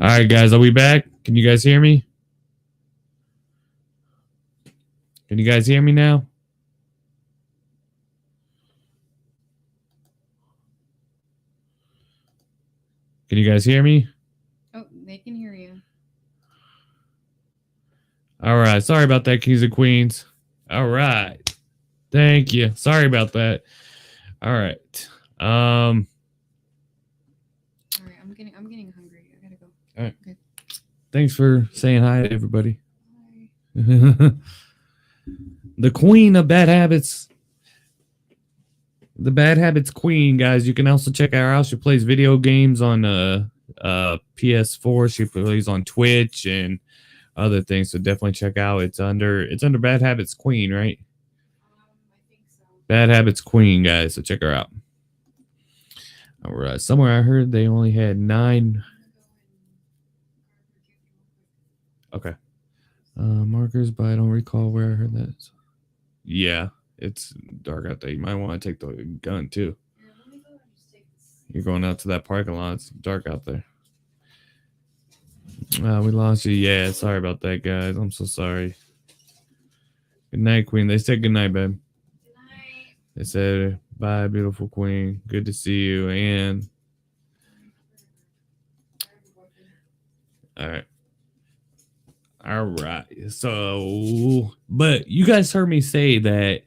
All right, guys, are we back? Can you guys hear me? Can you guys hear me now? Can you guys hear me? Oh, They can hear you. All right. Sorry about that, Kings and Queens. All right. Thank you. Sorry about that. All right. All right, I'm getting hungry. I gotta go. All right. Okay. Thanks for saying hi to everybody. Bye. The queen of bad habits. The bad habits queen, guys. You can also check her out. She plays video games on PS4. She plays on Twitch and other things. So definitely check out. It's under Bad Habits Queen, right? I think so. Bad Habits Queen, guys. So check her out. All right. Somewhere I heard they only had 9. Okay. Markers, but I don't recall where I heard that. Yeah, it's dark out there. You might want to take the gun too. You're going out to that parking lot. It's dark out there. We lost you. Yeah, sorry about that, guys. I'm so sorry. Good night, Queen. They said good night, babe. Good night. They said bye, beautiful Queen. Good to see you. And all right. All right. So, but you guys heard me say that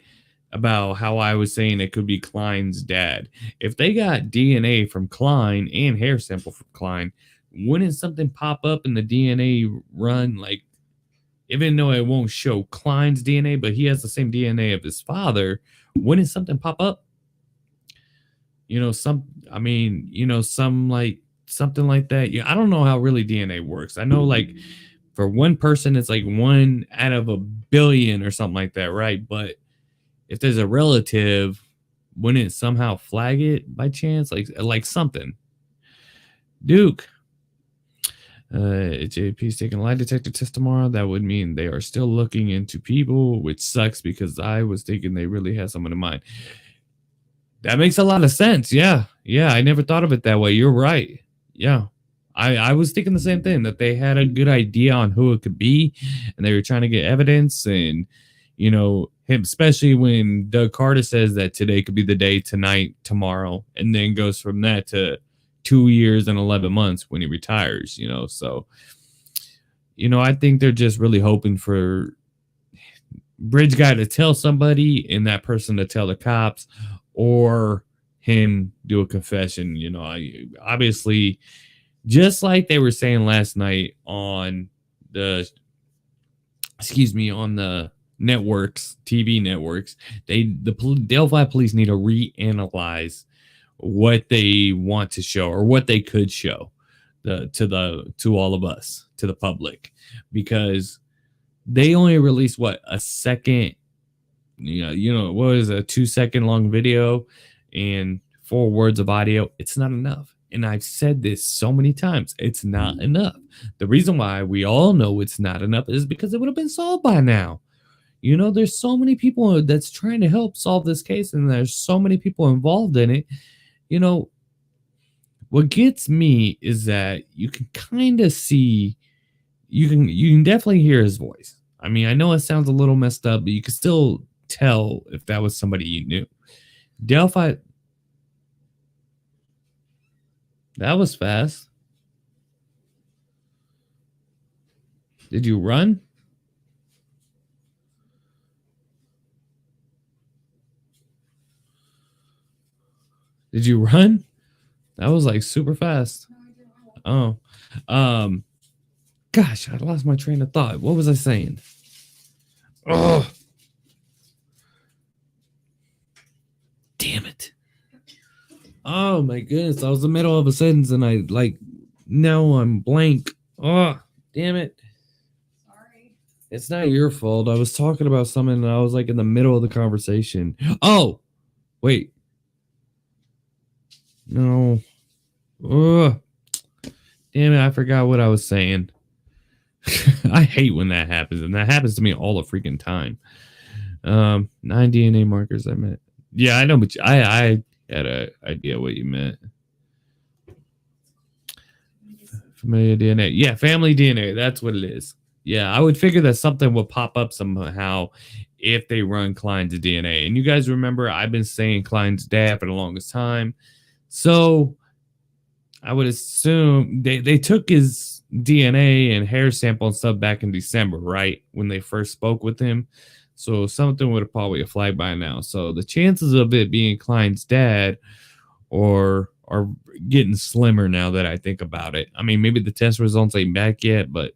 about how I was saying it could be Klein's dad. If they got DNA from Klein and hair sample from Klein, wouldn't something pop up in the DNA run? Like, even though it won't show Klein's DNA, but he has the same DNA of his father, wouldn't something pop up? Some like something like that. Yeah, I don't know how really DNA works. I know like for one person, it's like 1 out of a billion or something like that, right? But if there's a relative, wouldn't it somehow flag it by chance? Like something. Duke. JP's taking a lie detector test tomorrow. That would mean they are still looking into people, which sucks because I was thinking they really had someone in mind. That makes a lot of sense. Yeah. I never thought of it that way. You're right. Yeah. I was thinking the same thing, that they had a good idea on who it could be, and they were trying to get evidence. And, him, especially when Doug Carter says that today could be the day, tonight, tomorrow, and then goes from that to 2 years and 11 months when he retires, So, I think they're just really hoping for Bridge Guy to tell somebody and that person to tell the cops, or him do a confession. Obviously, just like they were saying last night on the networks, TV networks, the Delphi police need to reanalyze what they want to show or what they could show to all of us, to the public, because they only released a second, what is a 2-second long video and 4 words of audio. It's not enough. And I've said this so many times. It's not enough. The reason why we all know it's not enough is because it would have been solved by now. There's so many people that's trying to help solve this case, and there's so many people involved in it. What gets me is that you can kind of see, you can definitely hear his voice. I mean, I know it sounds a little messed up, but you can still tell if that was somebody you knew. Delphi. That was fast. Did you run? Did you run? That was like super fast. Oh. Gosh, I lost my train of thought. What was I saying? Oh. Damn it. Oh my goodness. I was in the middle of a sentence and now I'm blank. Oh, damn it. Sorry. It's not your fault. I was talking about something and I was in the middle of the conversation. Oh, wait. No. Ugh. Damn it. I forgot what I was saying. I hate when that happens, and that happens to me all the freaking time. 9 DNA markers, I meant. Yeah, I know, but I had an idea what you meant. Familiar DNA. Yeah, family DNA. That's what it is. Yeah, I would figure that something would pop up somehow if they run Klein's DNA. And you guys remember, I've been saying Klein's dad for the longest time. So I would assume they took his DNA and hair sample and stuff back in December, right? When they first spoke with him. So something would have probably flagged by now. So the chances of it being Klein's dad or are getting slimmer now that I think about it. I mean, maybe the test results ain't back yet, but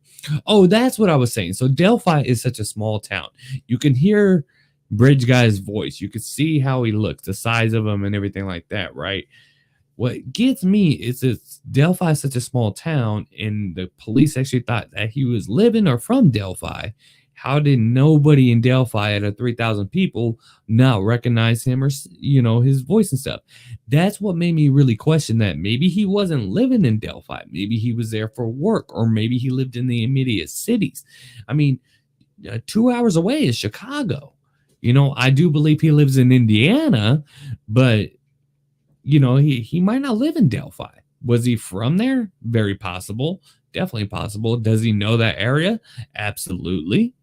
oh, that's what I was saying. So Delphi is such a small town. You can hear Bridge Guy's voice. You can see how he looks, the size of him and everything like that, right? What gets me is it's Delphi is such a small town, and the police actually thought that he was living or from Delphi. How did nobody in Delphi out of 3,000 people not recognize him or, his voice and stuff? That's what made me really question that. Maybe he wasn't living in Delphi. Maybe he was there for work, or maybe he lived in the immediate cities. I mean, 2 hours away is Chicago. I do believe he lives in Indiana, but he might not live in Delphi. Was he from there? Very possible. Definitely possible. Does he know that area? Absolutely.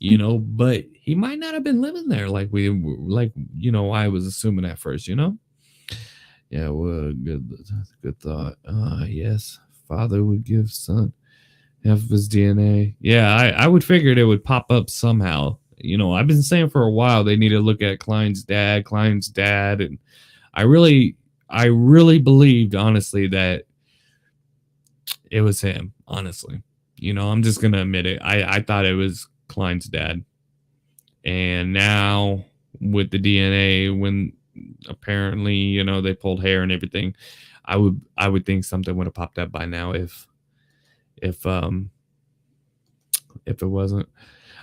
But he might not have been living there like I was assuming at first, Yeah, well, good thought. Yes, father would give son half of his DNA. Yeah, I would figured it would pop up somehow. I've been saying for a while they need to look at Klein's dad, and I really believed, honestly, that it was him, honestly. I'm just going to admit it. I thought it was Klein's dad. And now with the DNA, when apparently, they pulled hair and everything, I would think something would have popped up by now if it wasn't.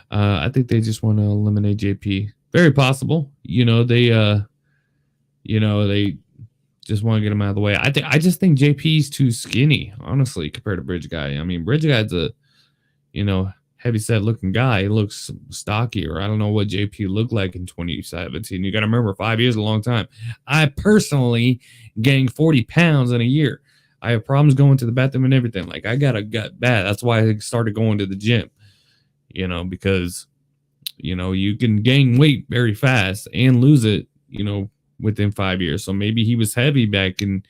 I think they just want to eliminate JP. Very possible. They just want to get him out of the way. I just think JP's too skinny, honestly, compared to Bridge Guy. I mean, Bridge Guy's a, heavy set looking guy. He looks stockier. I don't know what JP looked like in 2017. You got to remember, 5 years is a long time. I personally gained 40 pounds in a year. I have problems going to the bathroom and everything. Like, I got a gut bad. That's why I started going to the gym, because, you can gain weight very fast and lose it, within 5 years. So maybe he was heavy back in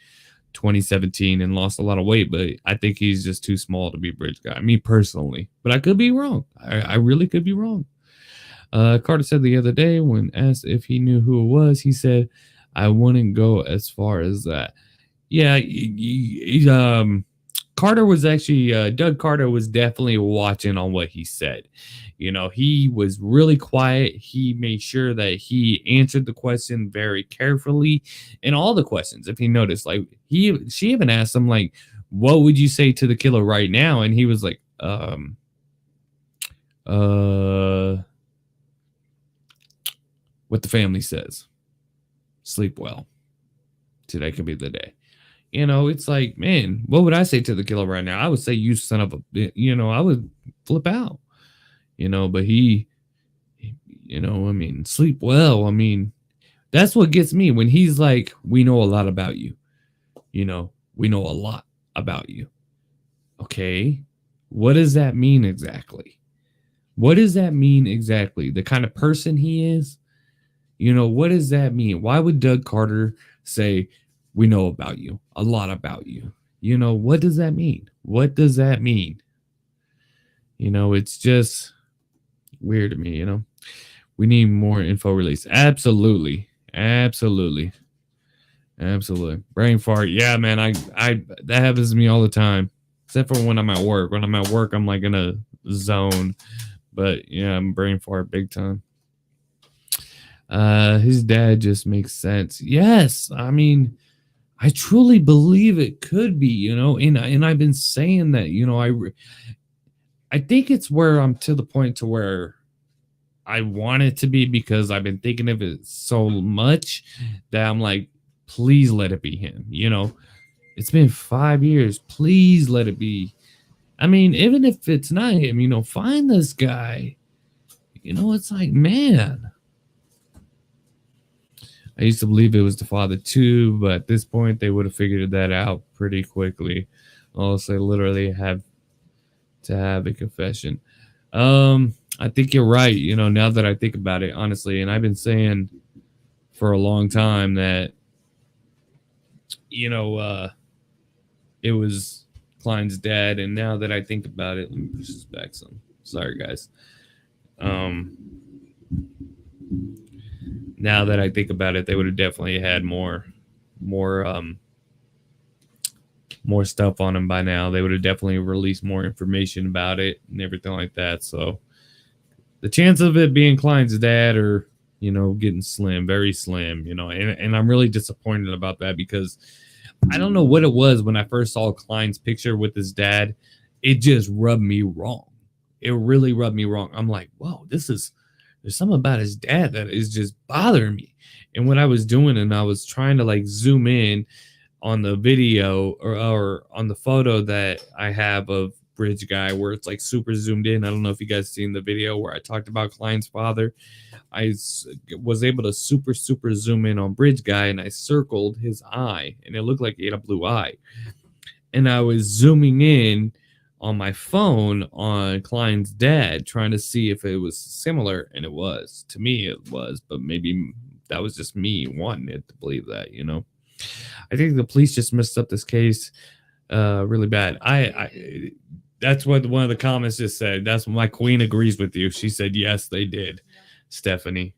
2017 and lost a lot of weight, but I think he's just too small to be a Bridge Guy. Me personally, but I could be wrong. I really could be wrong. Carter said the other day when asked if he knew who it was, he said, I wouldn't go as far as that. Yeah. Carter was actually, Doug Carter was definitely watching on what he said. He was really quiet. He made sure that he answered the question very carefully, and all the questions, if you notice, like she even asked him, like, what would you say to the killer right now? And he was like, what the family says, sleep well. Today could be the day. It's like, man, what would I say to the killer right now? I would say, you son of a, I would flip out, but he, sleep well. I mean, that's what gets me when he's like, we know a lot about you. We know a lot about you. Okay. What does that mean exactly? What does that mean exactly? The kind of person he is? What does that mean? Why would Doug Carter say, we know about you, a lot about you? What does that mean? What does that mean? It's just weird to me, We need more info release. Absolutely. Brain fart. Yeah, man, I that happens to me all the time. Except for when I'm at work. When I'm at work, I'm like in a zone. But yeah, I'm brain fart big time. His dad just makes sense. Yes, I mean, I truly believe it could be, and I've been saying that, I think it's where I'm to the point to where I want it to be, because I've been thinking of it so much that I'm like, please let it be him. It's been 5 years. Please let it be. I mean, even if it's not him, find this guy. It's like, man. I used to believe it was the father too, but at this point they would have figured that out pretty quickly. Also, literally have to have a confession. I think you're right. Now that I think about it, honestly, and I've been saying for a long time that, it was Klein's dad. And now that I think about it, let me push this back some. Sorry, guys. Now that I think about it, they would have definitely had more stuff on him by now. They would have definitely released more information about it and everything like that. So the chance of it being Klein's dad are, getting slim, very slim, and I'm really disappointed about that because I don't know what it was when I first saw Klein's picture with his dad. It just rubbed me wrong. It really rubbed me wrong. I'm like, whoa, there's something about his dad that is just bothering me. And what I was doing, and I was trying to like zoom in on the video or on the photo that I have of Bridge Guy where it's like super zoomed in. I don't know if you guys seen the video where I talked about Klein's father. I was able to super zoom in on Bridge Guy, and I circled his eye, and it looked like he had a blue eye. And I was zooming in on my phone on Klein's dad, trying to see if it was similar, and it was. To me, it was, but maybe that was just me wanting it to believe that, I think the police just messed up this case really bad. I that's what one of the comments just said. That's what my queen agrees with you. She said, yes, they did. Stephanie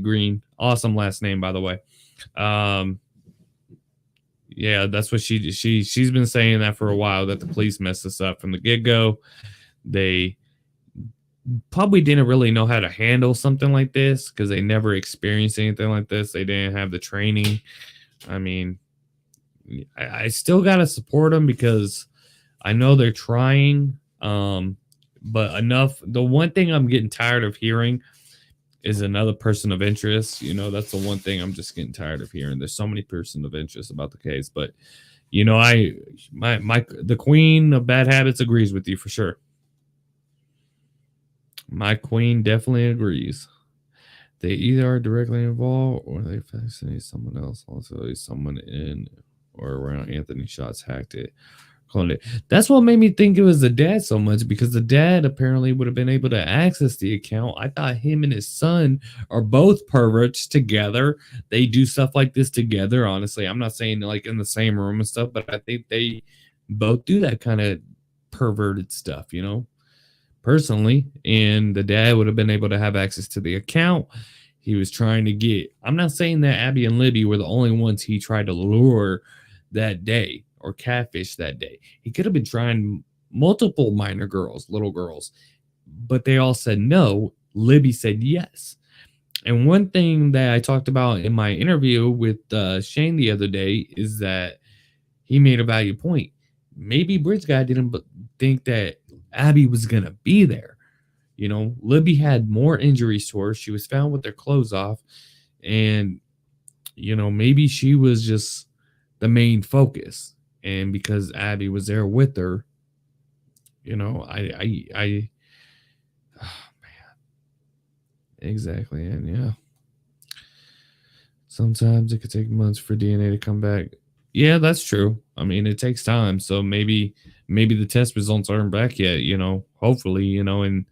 Green. Awesome last name, by the way. Yeah, that's what she's been saying that for a while, that the police messed this up from the get-go. They probably didn't really know how to handle something like this because they never experienced anything like this. They didn't have the training. I mean, I still got to support them because I know they're trying, but enough. The one thing I'm getting tired of hearing is another person of interest. That's the one thing I'm just getting tired of hearing. There's so many person of interest about the case, but the queen of bad habits agrees with you for sure. My queen definitely agrees. They either are directly involved or they fascinate someone else. Also, someone in or around Anthony Shots hacked it. Cloned it. That's what made me think it was the dad so much, because the dad apparently would have been able to access the account. I thought him and his son are both perverts together. They do stuff like this together. Honestly, I'm not saying like in the same room and stuff, but I think they both do that kind of perverted stuff, personally. And the dad would have been able to have access to the account. He was trying to get, I'm not saying that Abby and Libby were the only ones he tried to lure that day or catfish that day. He could have been trying multiple minor girls, little girls, but they all said no. Libby said yes. And one thing that I talked about in my interview with Shane the other day is that he made a valid point. Maybe Bridge Guy didn't think that Abby was going to be there. Libby had more injuries to her. She was found with her clothes off. And, maybe she was just the main focus. And because Abby was there with her, oh man, exactly. And yeah, sometimes it could take months for DNA to come back. Yeah, that's true. I mean, it takes time. So maybe the test results aren't back yet, hopefully, and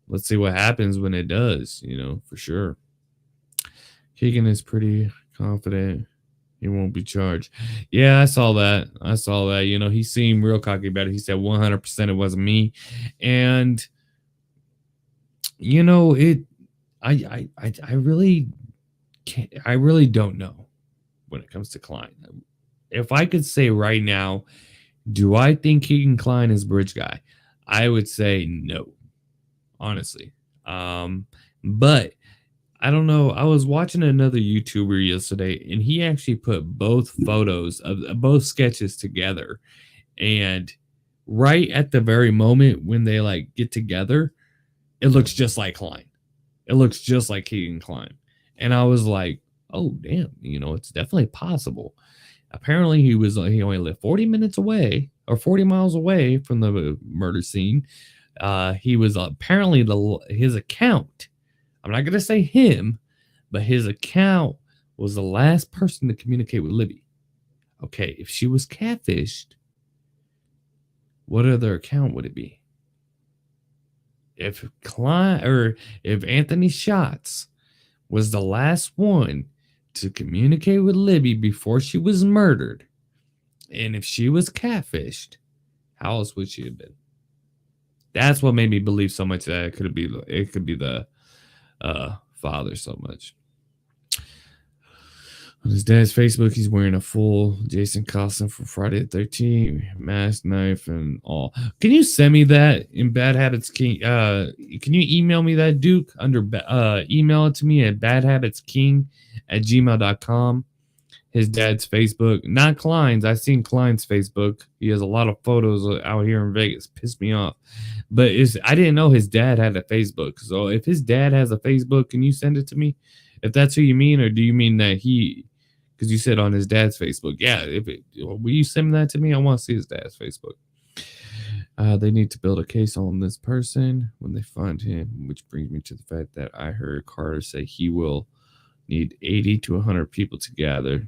let's see what happens when it does, for sure. Keegan is pretty confident he won't be charged. Yeah, I saw that. He seemed real cocky about it. He said 100% it wasn't me. And I really can't, I really don't know when it comes to Klein. If I could say right now, do I think Keegan Klein is Bridge Guy? I would say no, honestly. But I don't know. I was watching another YouTuber yesterday, and he actually put both photos of both sketches together. And right at the very moment when they like get together, it looks just like Klein. It looks just like Keegan Klein. And I was like, oh, damn, it's definitely possible. Apparently, he only lived 40 minutes away or 40 miles away from the murder scene. He was apparently his account. I'm not going to say him, but his account was the last person to communicate with Libby. Okay, if she was catfished, what other account would it be? If Klein or if Anthony Shots was the last one to communicate with Libby before she was murdered, And if she was catfished, how else would she have been? That's what made me believe so much that it could be the father so much. On his dad's Facebook, he's wearing a full Jason costume from Friday the 13th, mask, knife, and all. Can you send me that in Bad Habits King? Can you email me that, Duke? Email it to me at badhabitsking@gmail.com. His dad's Facebook, not Klein's. I've seen Klein's Facebook. He has a lot of photos out here in Vegas. Pissed me off. But I didn't know his dad had a Facebook. So if his dad has a Facebook, can you send it to me? If that's who you mean, or do you mean that because you said on his dad's Facebook. Yeah, will you send that to me? I want to see his dad's Facebook. They need to build a case on this person when they find him, which brings me to the fact that I heard Carter say he will need 80 to 100 people to gather,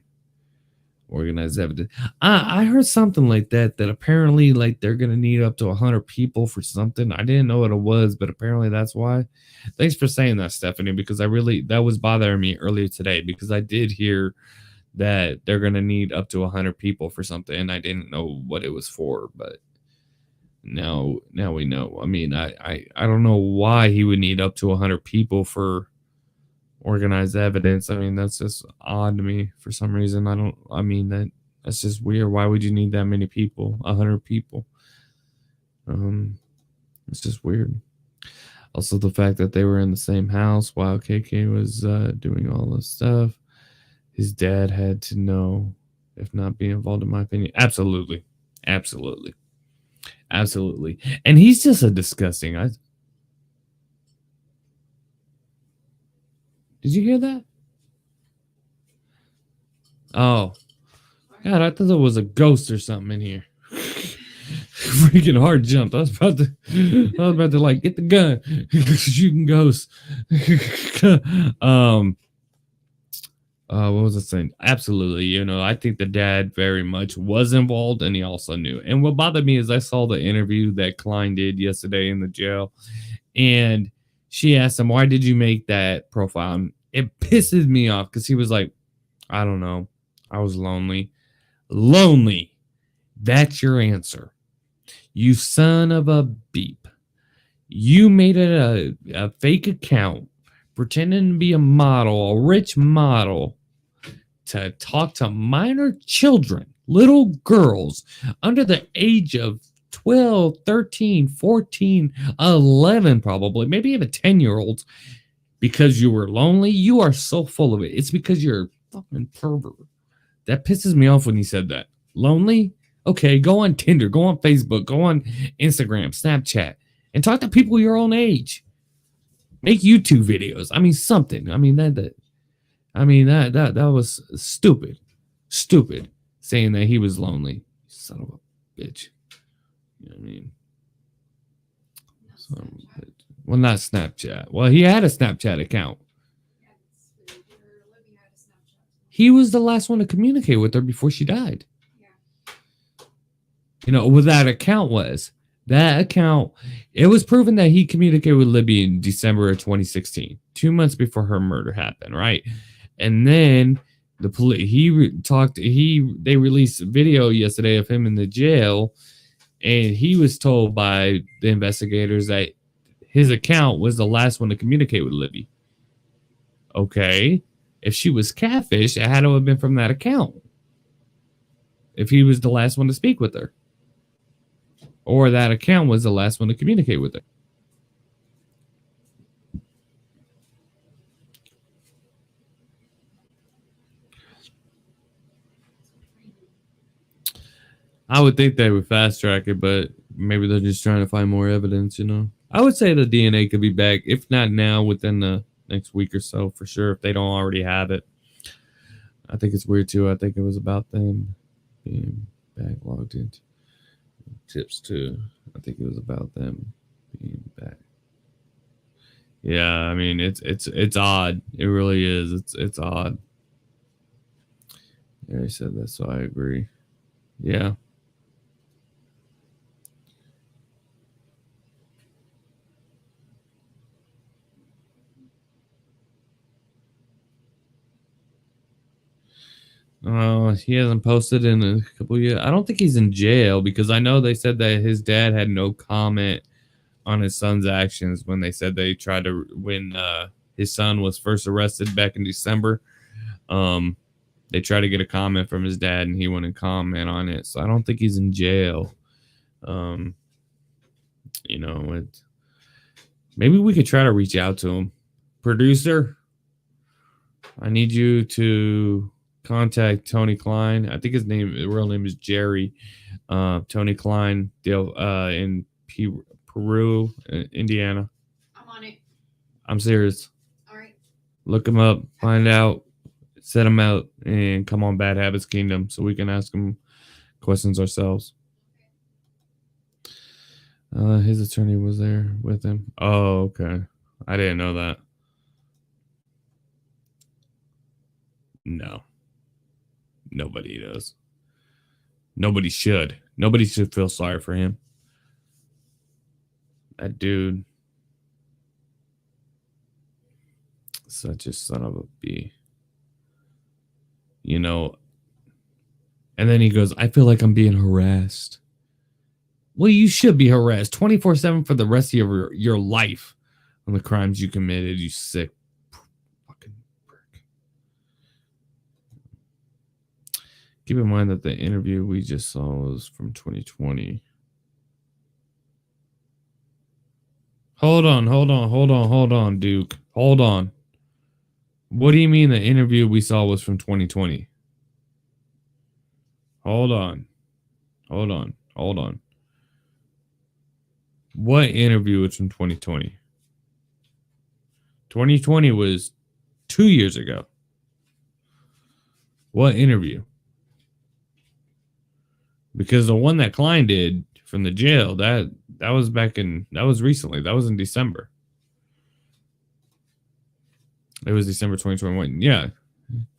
organize evidence. I heard something like that apparently like they're going to need up to 100 people for something. I didn't know what it was, but apparently that's why. Thanks for saying that, Stephanie, because that was bothering me earlier today, because I did hear that they're going to need up to 100 people for something, and I didn't know what it was for, but now we know. I mean, I don't know why he would need up to 100 people for organized evidence. I mean, that's just odd to me for some reason. That's just weird. Why would you need that many people? 100 people. It's just weird. Also, the fact that they were in the same house while KK was doing all this stuff. His dad had to know, if not be involved, in my opinion. Absolutely. And he's just a disgusting. Did you hear that? Oh, God, I thought there was a ghost or something in here. Freaking hard jumped. I was about to like get the gun, shooting ghosts. What was I saying? Absolutely. I think the dad very much was involved, and he also knew. And what bothered me is I saw the interview that Klein did yesterday in the jail, and she asked him, "Why did you make that profile?" And it pisses me off because he was like, "I don't know. I was lonely." Lonely. That's your answer. You son of a beep. You made it a fake account pretending to be a model, a rich model, to talk to minor children, little girls under the age of 12, 13, 14, 11, probably, maybe even 10-year-olds, because you were lonely. You are so full of it. It's because you're a fucking pervert. That pisses me off when you said that. Lonely? Okay, go on Tinder, go on Facebook, go on Instagram, Snapchat, and talk to people your own age. Make YouTube videos. I mean, something. I mean, that was stupid. Stupid. Saying that he was lonely. Son of a bitch. You know what I mean? Well, not Snapchat. Well, he had a Snapchat account. He was the last one to communicate with her before she died. What that account was. That account, it was proven that he communicated with Libby in December of 2016, 2 months before her murder happened, right? And then the police, they released a video yesterday of him in the jail, and he was told by the investigators that his account was the last one to communicate with Libby. Okay. If she was catfish, it had to have been from that account. If he was the last one to speak with her. Or that account was the last one to communicate with her. I would think they would fast track it, but maybe they're just trying to find more evidence, I would say the DNA could be back, if not now, within the next week or so, for sure, if they don't already have it. I think it's weird, too. I think it was about them being back logged into tips, too. I think it was about them being back. Yeah, I mean, it's odd. It really is. It's odd. Yeah, he said that, so I agree. Yeah. He hasn't posted in a couple of years. I don't think he's in jail because I know they said that his dad had no comment on his son's actions when they said they tried to when his son was first arrested back in December. They tried to get a comment from his dad and he wouldn't comment on it. So I don't think he's in jail. You know, maybe we could try to reach out to him. Producer, I need you to contact Tony Klein. I think his real name is Jerry. Tony Klein, in Peru, Indiana. I'm on it. I'm serious. All right. Look him up, find out, set him out, and come on Bad Habits Kingdom so we can ask him questions ourselves. His attorney was there with him. Oh, okay. I didn't know that. No. Nobody does. Nobody should. Nobody should feel sorry for him. That dude. Such a son of a bee. You know. And then he goes, I feel like I'm being harassed. Well, you should be harassed 24/7 for the rest of your life on the crimes you committed, you sick fucking prick. Keep in mind that the interview we just saw was from 2020. Hold on, Duke. Hold on. What do you mean the interview we saw was from 2020? Hold on. What interview was from 2020? 2020 was 2 years ago. What interview? Because the one that Klein did from the jail, that was recently. That was in December. It was December 2021. Yeah.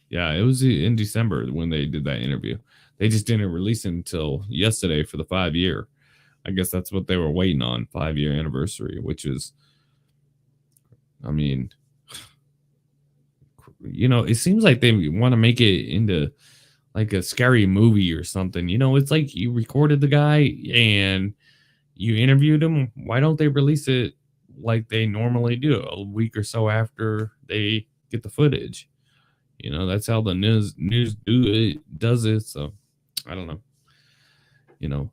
Yeah, it was in December when they did that interview. They just didn't release it until yesterday for the 5-year. I guess that's what they were waiting on, 5-year anniversary, which is, I mean, you know, it seems like they want to make it into like a scary movie or something. You know, it's like you recorded the guy and you interviewed him. Why don't they release it like they normally do a week or so after they get the footage? You know, that's how the news does it. So I don't know. You know.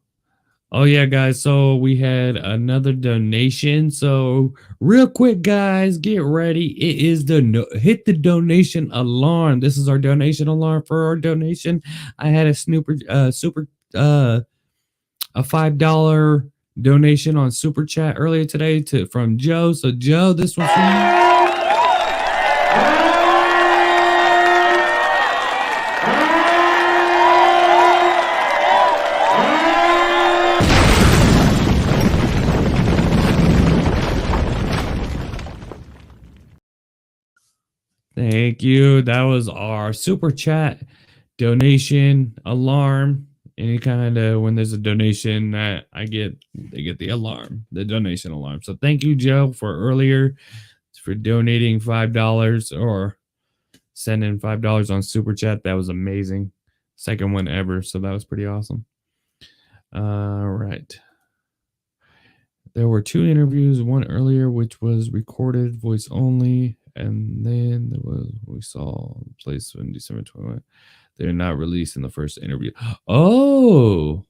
Oh yeah, guys. So we had another donation. So real quick, guys, get ready. It is hit the donation alarm. This is our donation alarm for our donation. I had a a $5 donation on Super Chat earlier today from Joe. So Joe, this one's for you. Thank you. That was our Super Chat donation alarm. Any kind of when there's a donation that they get the alarm, the donation alarm. So thank you, Joe, for donating $5 or sending $5 on Super Chat. That was amazing. Second one ever. So that was pretty awesome. All right. There were 2 interviews, one earlier, which was recorded voice only. And then we saw place in December 21. They're not released in the first interview. Oh.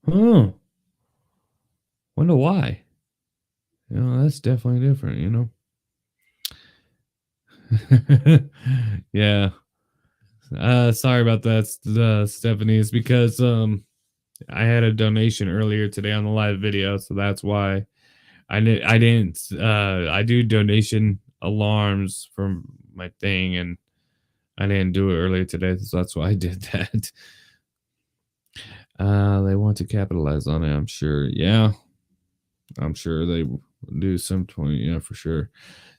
Huh. Wonder why. You know, that's definitely different, you know. Yeah. Sorry about that, Stephanie. It's because I had a donation earlier today on the live video, so that's why I didn't. I do donation alarms from my thing, and I didn't do it earlier today, so that's why I did that. They want to capitalize on it, I'm sure. Yeah, I'm sure they do some point. Yeah, for sure.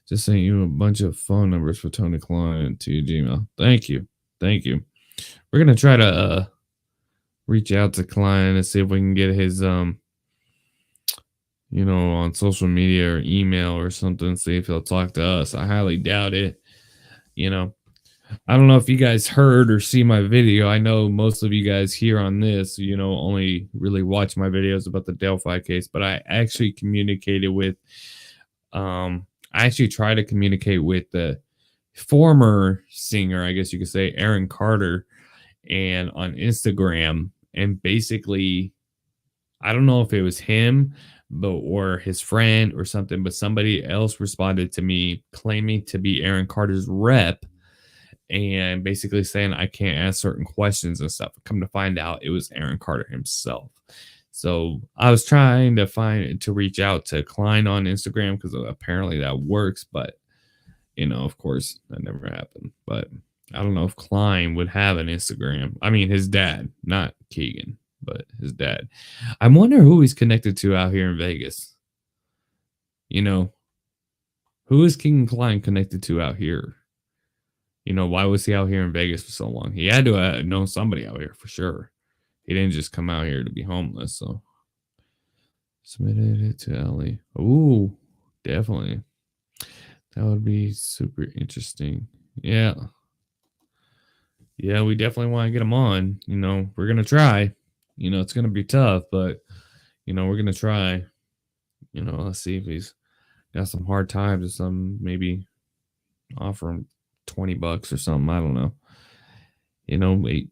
Just sent you a bunch of phone numbers for Tony Klein to your Gmail. Thank you. We're gonna try to reach out to Klein and see if we can get his on social media or email or something, see if he'll talk to us. I highly doubt it. You know, I don't know if you guys heard or see my video. I know most of you guys here on this, only really watch my videos about the Delphi case, but I actually communicated with, I actually tried to communicate with the former singer, I guess you could say, Aaron Carter, and on Instagram, and basically, I don't know if it was him, or his friend or something, but somebody else responded to me claiming to be Aaron Carter's rep and basically saying I can't ask certain questions and stuff. Come to find out, it was Aaron Carter himself. So I was trying to reach out to Klein on Instagram because apparently that works, but of course that never happened. But I don't know if Klein would have an Instagram. I mean, his dad, not Keegan, but his dad. I wonder who he's connected to out here in Vegas. Who is Keegan Klein connected to out here? Why was he out here in Vegas for so long? He had to have known somebody out here for sure. He didn't just come out here to be homeless. So submitted it to Ellie. Ooh, definitely. That would be super interesting. Yeah. Yeah, we definitely want to get him on. We're going to try. It's going to be tough, but, we're going to try. Let's see if he's got some hard times or some, maybe offer him $20 or something. I don't know. Wait.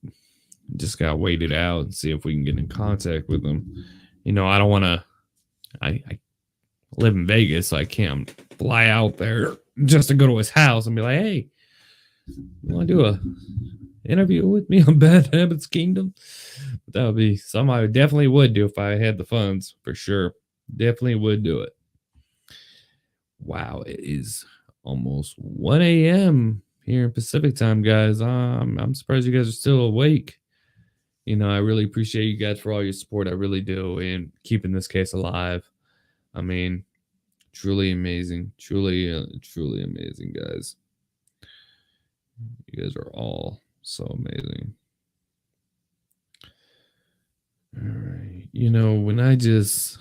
Just got to wait it out and see if we can get in contact with him. I don't want to. I live in Vegas, so I can't fly out there just to go to his house and be like, hey, you want to do a interview with me on Bad Habits Kingdom? But that would be something I definitely would do if I had the funds, for sure. Definitely would do it. Wow, it is almost 1 a.m. here in Pacific time, guys. I'm surprised you guys are still awake. I really appreciate you guys for all your support. I really do, and keeping this case alive. I mean, truly amazing. Truly amazing, guys. You guys are all so amazing. All right. When I just...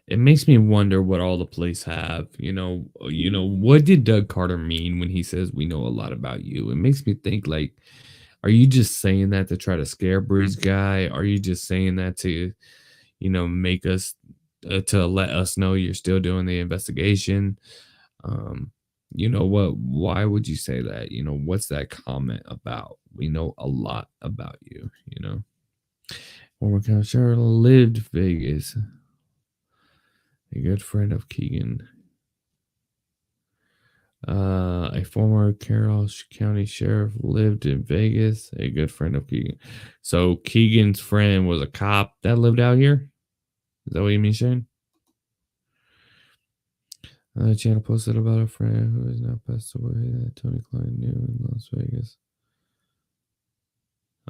It makes me wonder what all the police have. What did Doug Carter mean when he says we know a lot about you? It makes me think, like, are you just saying that to try to scare Breeze Guy? Are you just saying that to, make us, to let us know you're still doing the investigation? Why would you say that? What's that comment about? We know a lot about you, Former counselor lived Vegas. A good friend of Keegan. A former Carroll County sheriff lived in Vegas. A good friend of Keegan. So Keegan's friend was a cop that lived out here? Is that what you mean, Shane? The channel posted about a friend who is now passed away that Tony Klein knew in Las Vegas.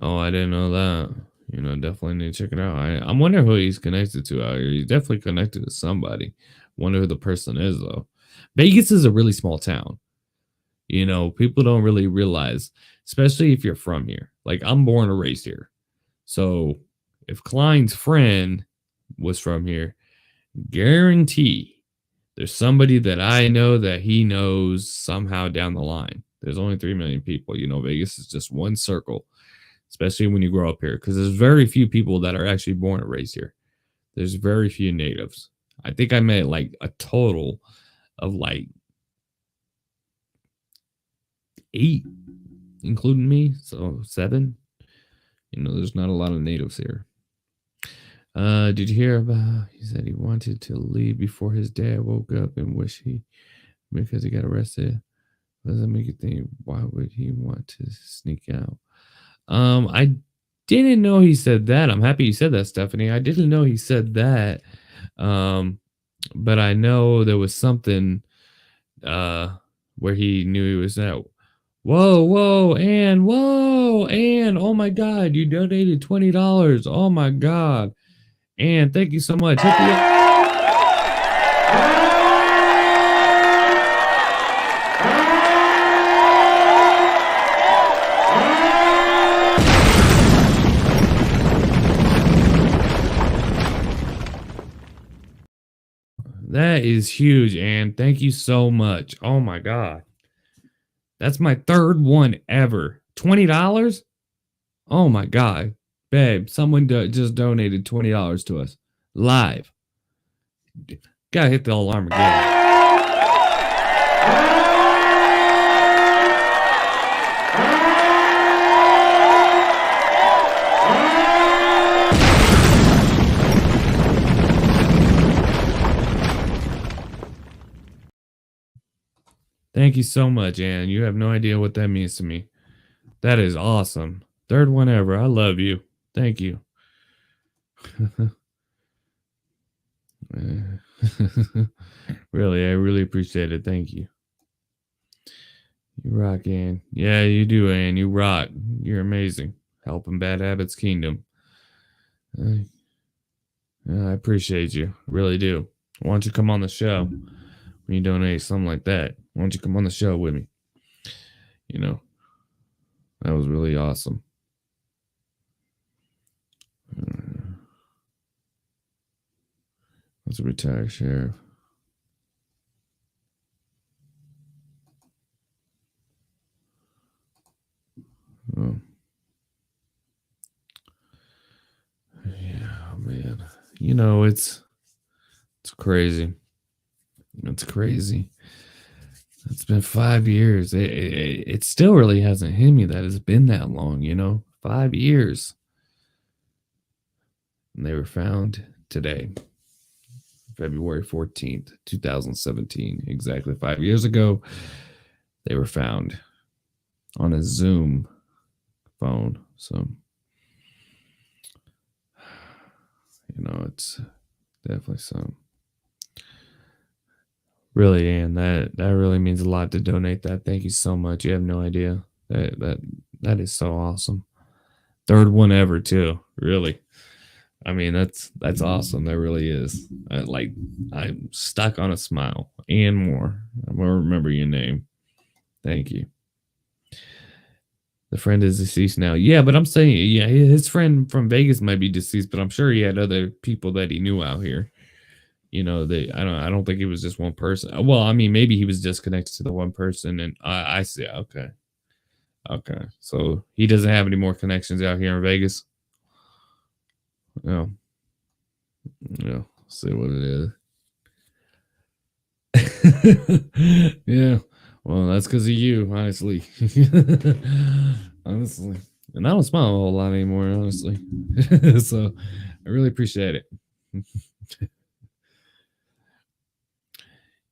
Oh, I didn't know that. Definitely need to check it out. I'm wondering who he's connected to out here. He's definitely connected to somebody. Wonder who the person is, though. Vegas is a really small town. People don't really realize, especially if you're from here. Like, I'm born and raised here. So if Klein's friend was from here, guarantee there's somebody that I know that he knows somehow down the line. There's only 3 million people. Vegas is just one circle. Especially when you grow up here, because there's very few people that are actually born and raised here. There's very few natives. I think I met like a total of like 8, including me. So 7. There's not a lot of natives here. Did you hear about? He said he wanted to leave before his dad woke up and because he got arrested. What does that make you think? Why would he want to sneak out? I didn't know he said that. I'm happy you said that, Stephanie. I didn't know he said that. But I know there was something where he knew he was at. Whoa, and oh my God, you donated $20. Oh my God. And thank you so much. Hit the That is huge, and thank you so much. Oh my god. That's my third one ever. $20? Oh my god. Babe, someone just donated $20 to us. Live. Gotta hit the alarm again. Thank you so much, Ann. You have no idea what that means to me. That is awesome. Third one ever. I love you. Thank you. Really, I really appreciate it. Thank you. You rock, Ann. Yeah, you do, Ann. You rock. You're amazing. Helping Bad Habits Kingdom. I appreciate you. Really do. Why don't you come on the show when you donate something like that? Why don't you come on the show with me? You know, that was really awesome. That's a retired sheriff. Oh. Yeah, man. You know, it's crazy. It's crazy. It's been 5 years. It still really hasn't hit me that it's been that long, you know? 5 years. And they were found today, February 14th, 2017. Exactly 5 years ago, they were found on a Zoom phone. So, you know, it's definitely some. Really, Ann, that really means a lot to donate that. Thank you so much. You have no idea. That is so awesome. Third one ever too. Really. I mean, that's awesome. That really is. I'm stuck on a smile and more. I'm gonna remember your name. Thank you. The friend is deceased now. Yeah, but I'm saying, yeah, his friend from Vegas might be deceased, but I'm sure he had other people that he knew out here. You know, I don't think it was just one person. Well, I mean, maybe he was just connected to the one person, and I see. Okay. So he doesn't have any more connections out here in Vegas. No. Yeah. See what it is. Yeah. Well, that's because of you, honestly. Honestly. And I don't smile a whole lot anymore, honestly. So I really appreciate it.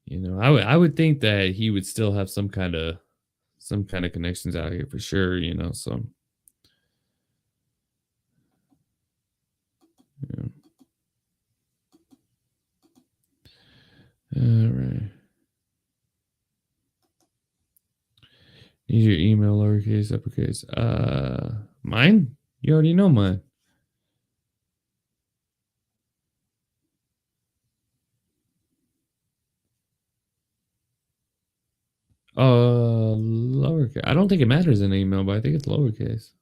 You know, I would think that he would still have some kind of connections out here for sure, you know, so yeah. All right. Need your email lowercase, uppercase. Mine? You already know mine. Lowercase. I don't think it matters in email, but I think it's lowercase.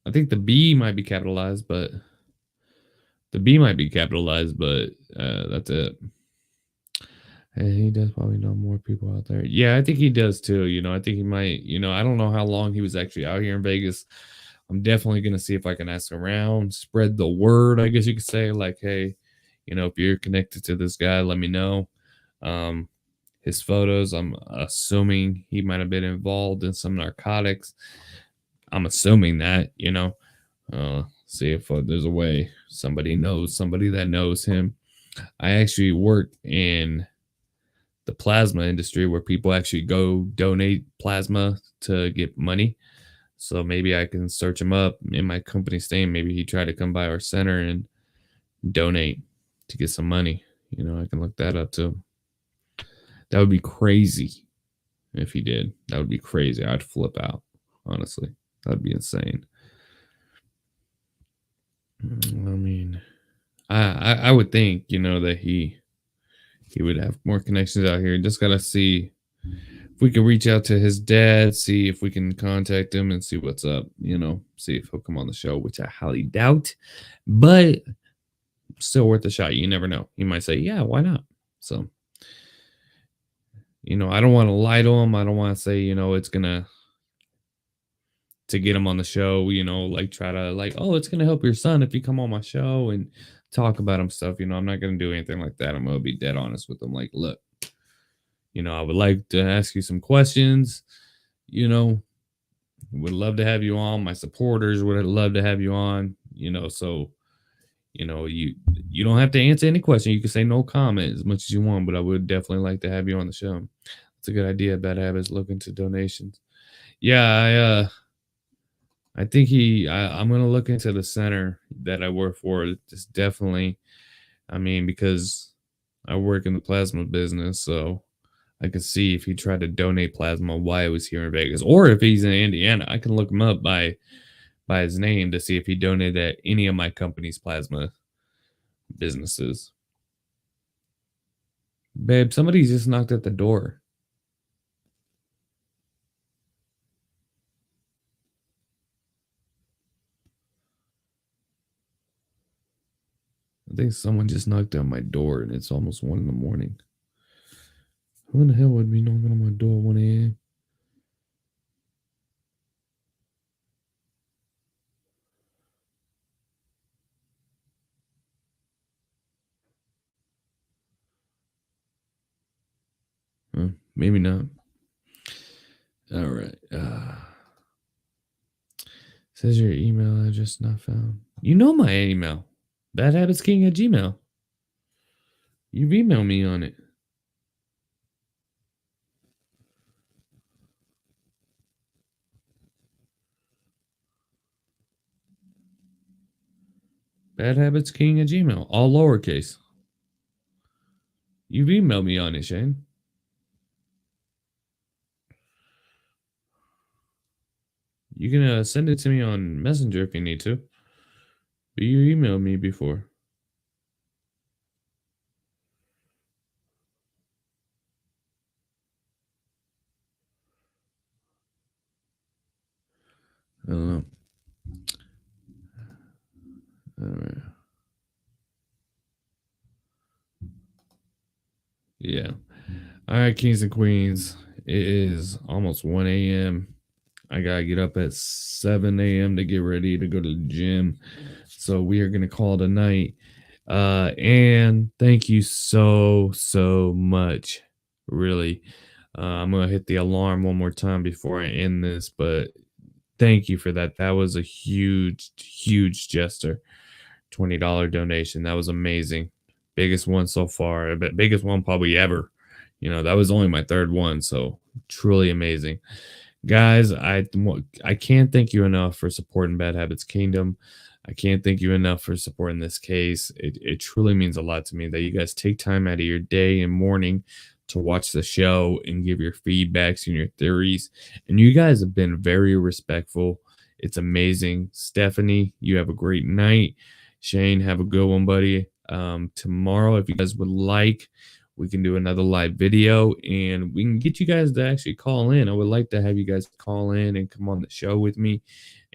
I think the B might be capitalized, but that's it. And he does probably know more people out there. Yeah, I think he does too. You know, I think he might, you know, I don't know how long he was actually out here in Vegas. I'm definitely going to see if I can ask around, spread the word, I guess you could say, like, hey, you know, if you're connected to this guy, let me know. His photos, I'm assuming he might have been involved in some narcotics. I'm assuming that, you know, see if there's a way somebody that knows him. I actually work in the plasma industry where people actually go donate plasma to get money. So maybe I can search him up in my company's name. Maybe he tried to come by our center and donate to get some money. You know, I can look that up too. That would be crazy if he did. That would be crazy. I'd flip out, honestly. That'd be insane. I mean, I would think, you know, that he would have more connections out here. Just gotta see if we can reach out to his dad, see if we can contact him and see what's up, you know, see if he'll come on the show, which I highly doubt. But still worth a shot. You never know. You might say, yeah, why not? So, I don't want to lie to him. I don't want to say, it's gonna to get him on the show, like try to like, oh, it's gonna help your son if you come on my show and talk about him stuff. I'm not gonna do anything like that. I'm gonna be dead honest with him. Like, look, I would like to ask you some questions. Would love to have you on. My supporters would love to have you on. So you don't have to answer any question. You can say no comment as much as you want, but I would definitely like to have you on the show. It's a good idea. Bad Habits looking to donations. Yeah, I think I'm gonna look into the center that I work for. It's definitely, because I work in the plasma business, so I could see if he tried to donate plasma while he was here in Vegas, or if he's in Indiana, I can look him up by his name to see if he donated at any of my company's plasma businesses. Babe, somebody just knocked at the door. I think someone just knocked on my door and it's almost 1 a.m. Who in the hell would be knocking on my door 1 a.m.? Maybe not. All right. Says your email address not found. You know my email. badhabitsking@gmail. You've emailed me on it. badhabitsking@gmail. All lowercase. You've emailed me on it, Shane. You can send it to me on Messenger if you need to. But you emailed me before. I don't know. All right. Yeah. All right, kings and queens. It is almost 1 a.m. I got to get up at 7 a.m. to get ready to go to the gym. So we are going to call it a night. And thank you so much. Really. I'm going to hit the alarm one more time before I end this, but thank you for that. That was a huge gesture. $20 donation. That was amazing. Biggest one so far. But biggest one probably ever. That was only my third one. So truly amazing. Guys, I can't thank you enough for supporting Bad Habits Kingdom. I can't thank you enough for supporting this case. It truly means a lot to me that you guys take time out of your day and morning to watch the show and give your feedbacks and your theories. And you guys have been very respectful. It's amazing. Stephanie, you have a great night. Shane, have a good one, buddy. Tomorrow, if you guys would like, we can do another live video and we can get you guys to actually call in. I would like to have you guys call in and come on the show with me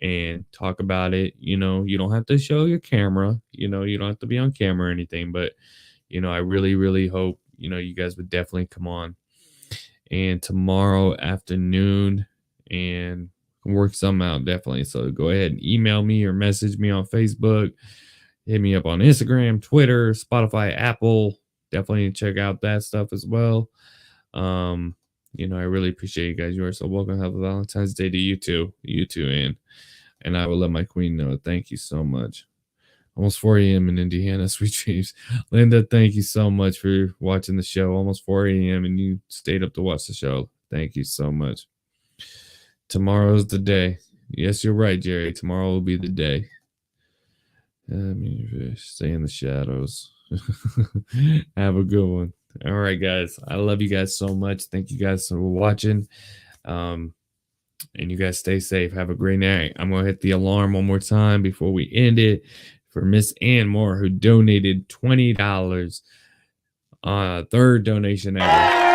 and talk about it. You don't have to show your camera, you don't have to be on camera or anything, but I really hope, you guys would definitely come on and tomorrow afternoon and work something out definitely. So go ahead and email me or message me on Facebook, hit me up on Instagram, Twitter, Spotify, Apple. Definitely check out that stuff as well. I really appreciate you guys. You are so welcome. Have a Valentine's Day to you too, and I will let my queen know. Thank you so much. Almost 4 a.m. in Indiana. Sweet dreams. Linda, thank you so much for watching the show. Almost 4 a.m. and you stayed up to watch the show. Thank you so much. Tomorrow's the day. Yes, you're right, Jerry. Tomorrow will be the day. Stay in the shadows. Have a good one. All right, guys. I love you guys so much. Thank you guys for watching. And you guys stay safe. Have a great night. I'm going to hit the alarm one more time before we end it for Miss Ann Moore, who donated $20. Third donation ever.